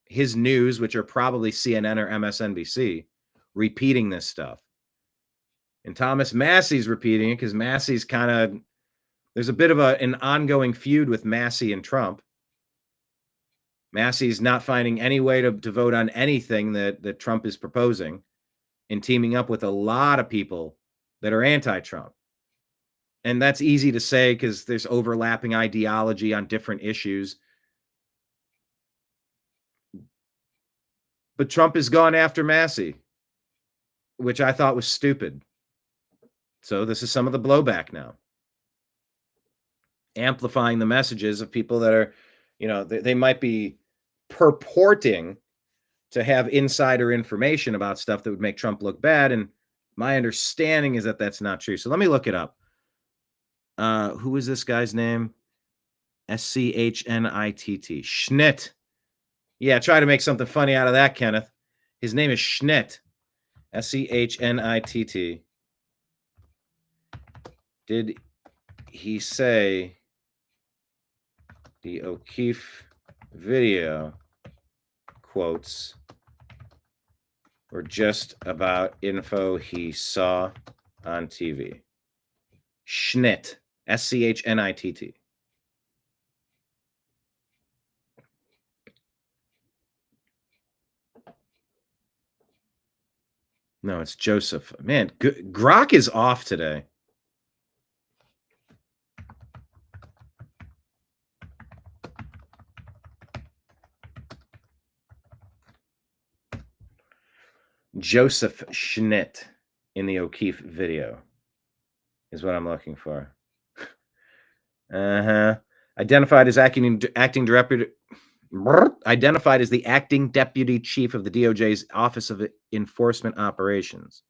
his news, which are probably CNN or MSNBC, repeating this stuff. And Thomas Massey's repeating it because Massey's kind of, there's a bit of an ongoing feud with Massey and Trump. Massey's not finding any way to vote on anything that Trump is proposing and teaming up with a lot of people that are anti-Trump. And that's easy to say because there's overlapping ideology on different issues. But Trump has gone after Massey, which I thought was stupid. So this is some of the blowback now. Amplifying the messages of people that are, they might be purporting to have insider information about stuff that would make Trump look bad. And my understanding is that that's not true. So let me look it up. Who is this guy's name? Schnitt. Schnitt. Yeah, try to make something funny out of that, Kenneth. His name is Schnitt. Schnitt. Did he say the O'Keefe video quotes were just about info he saw on TV? Schnitt. Schnitt. No, it's Joseph. Man, Grok is off today. Joseph Schnitt in the O'Keefe video is what I'm looking for. Identified as identified as the acting deputy chief of the DOJ's Office of Enforcement Operations.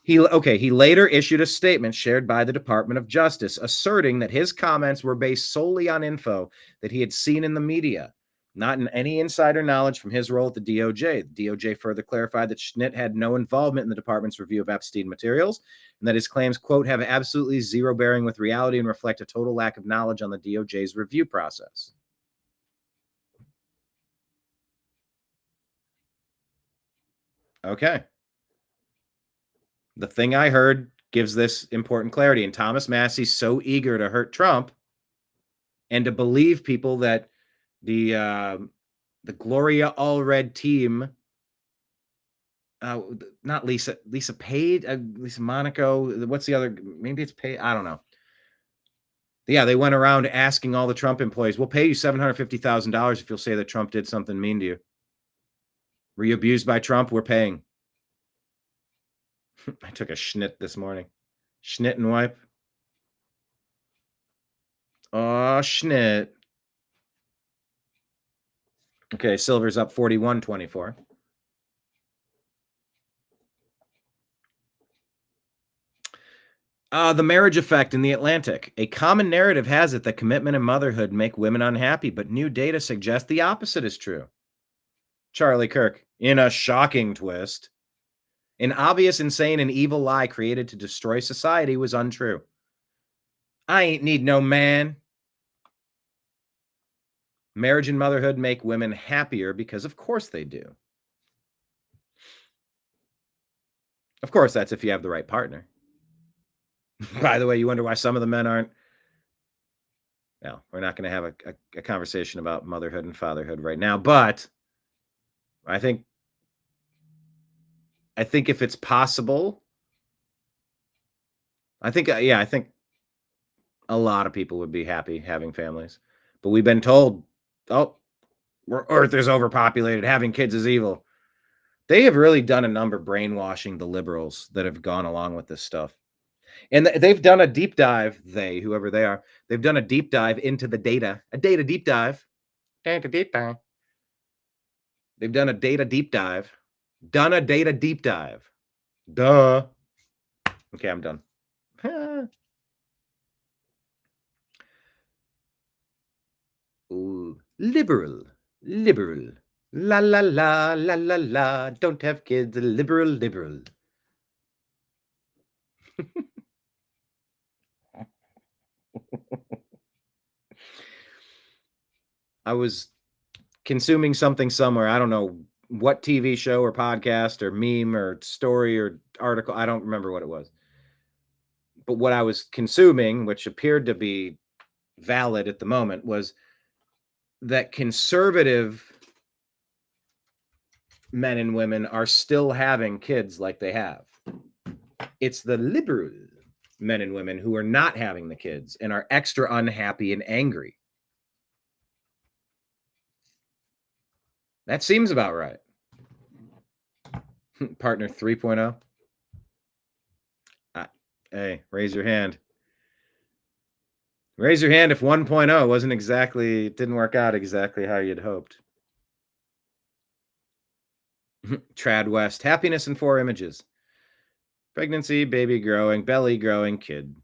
He later issued a statement shared by the Department of Justice asserting that his comments were based solely on info that he had seen in the media, not in any insider knowledge from his role at the DOJ. The DOJ further clarified that Schnitt had no involvement in the department's review of Epstein materials and that his claims, quote, have absolutely zero bearing with reality and reflect a total lack of knowledge on the DOJ's review process. Okay. The thing I heard gives this important clarity. And Thomas Massey's so eager to hurt Trump and to believe people that the Gloria Allred team, not Lisa Page, Lisa Monaco, what's the other? Maybe it's Page. I don't know. Yeah, they went around asking all the Trump employees, we'll pay you $750,000 if you'll say that Trump did something mean to you. Were you abused by Trump? We're paying. I took a Schnitt this morning. Schnitt and wipe. Oh, Schnitt. Okay, silver's up 41.24. The marriage effect in the Atlantic. A common narrative has it that commitment and motherhood make women unhappy, but new data suggests the opposite is true. Charlie Kirk, in a shocking twist, an obvious, insane, and evil lie created to destroy society was untrue. I ain't need no man. Marriage and motherhood make women happier because of course they do. Of course, that's if you have the right partner. By the way, you wonder why some of the men aren't. Well, we're not going to have a conversation about motherhood and fatherhood right now, but I think if it's possible, I think a lot of people would be happy having families. But we've been told, Earth is overpopulated, having kids is evil. They have really done a number brainwashing the liberals that have gone along with this stuff. And they've done a deep dive, whoever they are, they've done a deep dive into the data, a data deep dive. They've done a data deep dive. Duh. Okay, I'm done. Ooh, liberal. La la la la la la. Don't have kids. Liberal. I was consuming something somewhere. I don't know what TV show or podcast or meme or story or article. I don't remember what it was. But what I was consuming, which appeared to be valid at the moment, was that conservative men and women are still having kids like they have. It's the liberal men and women who are not having the kids and are extra unhappy and angry. That seems about right. Partner 3.0. Hey, raise your hand. Raise your hand if 1.0 didn't work out exactly how you'd hoped. Trad West, happiness in 4 images. Pregnancy, baby growing, belly growing, kid.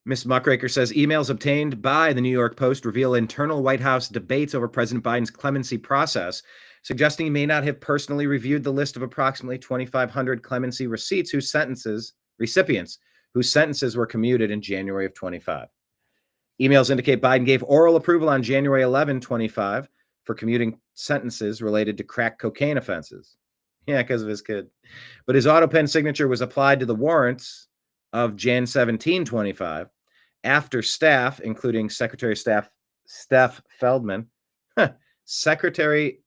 Miss Muckraker says emails obtained by the New York Post reveal internal White House debates over President Biden's clemency process, suggesting he may not have personally reviewed the list of approximately 2,500 clemency recipients whose sentences were commuted in January of 25. Emails indicate Biden gave oral approval on January 11, 25 for commuting sentences related to crack cocaine offenses. Yeah, because of his kid. But his auto pen signature was applied to the warrants of Jan 17, 25 after staff, including Secretary of Staff Staff Feldman, Staff Secretary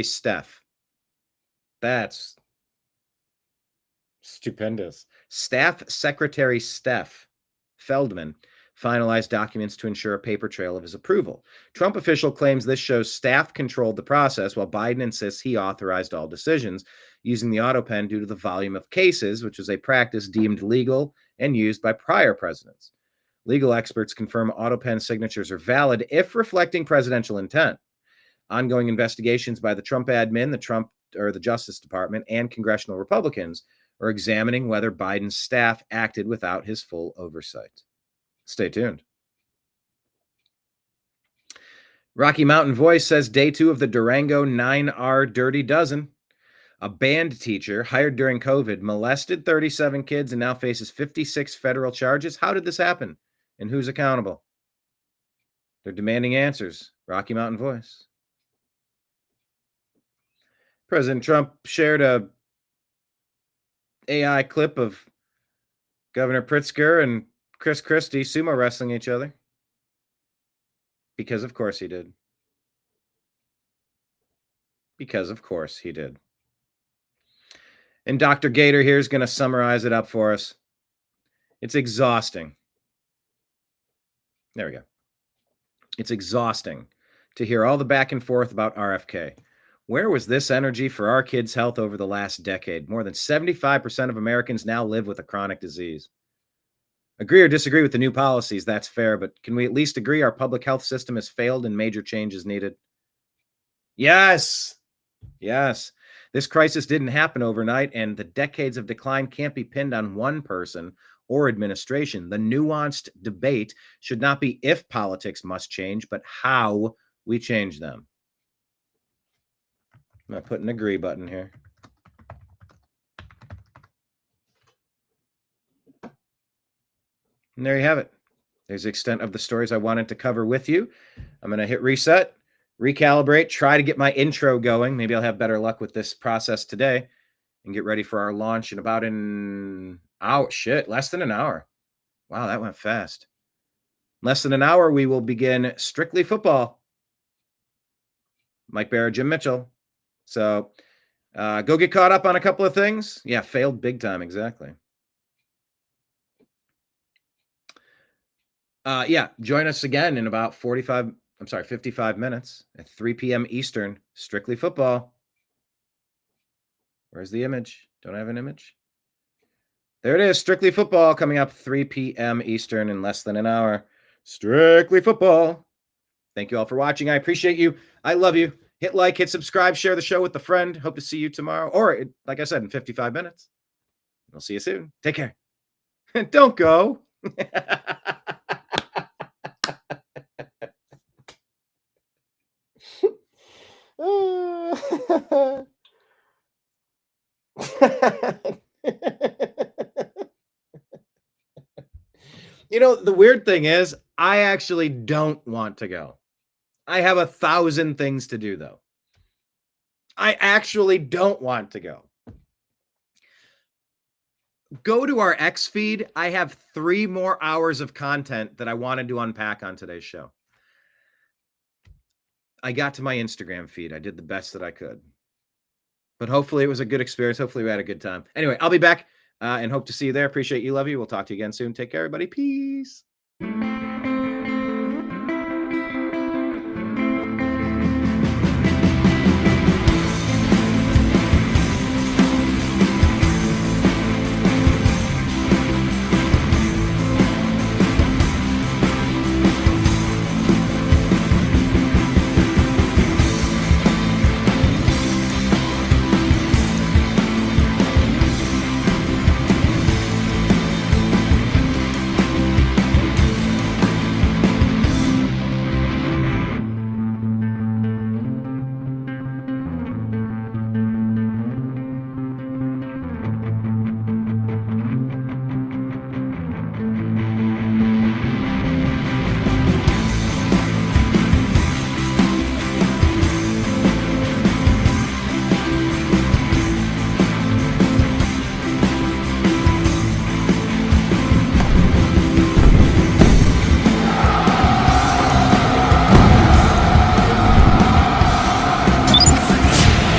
Steph. That's stupendous. Staff Secretary Steph Feldman finalized documents to ensure a paper trail of his approval. Trump official claims this shows staff controlled the process, while Biden insists he authorized all decisions using the auto pen due to the volume of cases, which was a practice deemed legal and used by prior presidents. Legal experts confirm auto pen signatures are valid if reflecting presidential intent. Ongoing investigations by the Trump admin, the Justice Department, and congressional Republicans are examining whether Biden's staff acted without his full oversight. Stay tuned. Rocky Mountain Voice says day 2 of the Durango 9R Dirty Dozen. A band teacher hired during COVID molested 37 kids and now faces 56 federal charges. How did this happen? And who's accountable? They're demanding answers. Rocky Mountain Voice. President Trump shared a AI clip of Governor Pritzker and Chris Christie sumo wrestling each other. Because of course he did. Because of course he did. And Dr. Gator here is going to summarize it up for us. It's exhausting. There we go. It's exhausting to hear all the back and forth about RFK. Where was this energy for our kids' health over the last decade? More than 75% of Americans now live with a chronic disease. Agree or disagree with the new policies, that's fair, but can we at least agree our public health system has failed and major change is needed? Yes. Yes. This crisis didn't happen overnight, and the decades of decline can't be pinned on one person or administration. The nuanced debate should not be if politics must change, but how we change them. I'm going to put an agree button here. And there you have it. There's the extent of the stories I wanted to cover with you. I'm going to hit reset, recalibrate, try to get my intro going. Maybe I'll have better luck with this process today and get ready for our launch in about less than an hour. Wow, that went fast. Less than an hour, we will begin Strictly Football. Mike Barrett, Jim Mitchell. So go get caught up on a couple of things. Yeah, failed big time. Exactly. Join us again in about 55 minutes at 3 p.m. Eastern, Strictly Football. Where's the image? Don't have an image? There it is, Strictly Football, coming up 3 p.m. Eastern in less than an hour. Strictly Football. Thank you all for watching. I appreciate you. I love you. Hit like, hit subscribe, share the show with a friend. Hope to see you tomorrow, or like I said, in 55 minutes. We'll see you soon. Take care. Don't go. You know, the weird thing is, I actually don't want to go. I have 1,000 things to do, though. I actually don't want to go. Go to our X feed. I have 3 more hours of content that I wanted to unpack on today's show. I got to my Instagram feed. I did the best that I could. But hopefully it was a good experience. Hopefully we had a good time. Anyway, I'll be back and hope to see you there. Appreciate you. Love you. We'll talk to you again soon. Take care, everybody. Peace.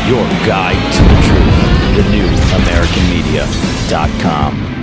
Your guide to the truth. TheNewAmericanMedia.com.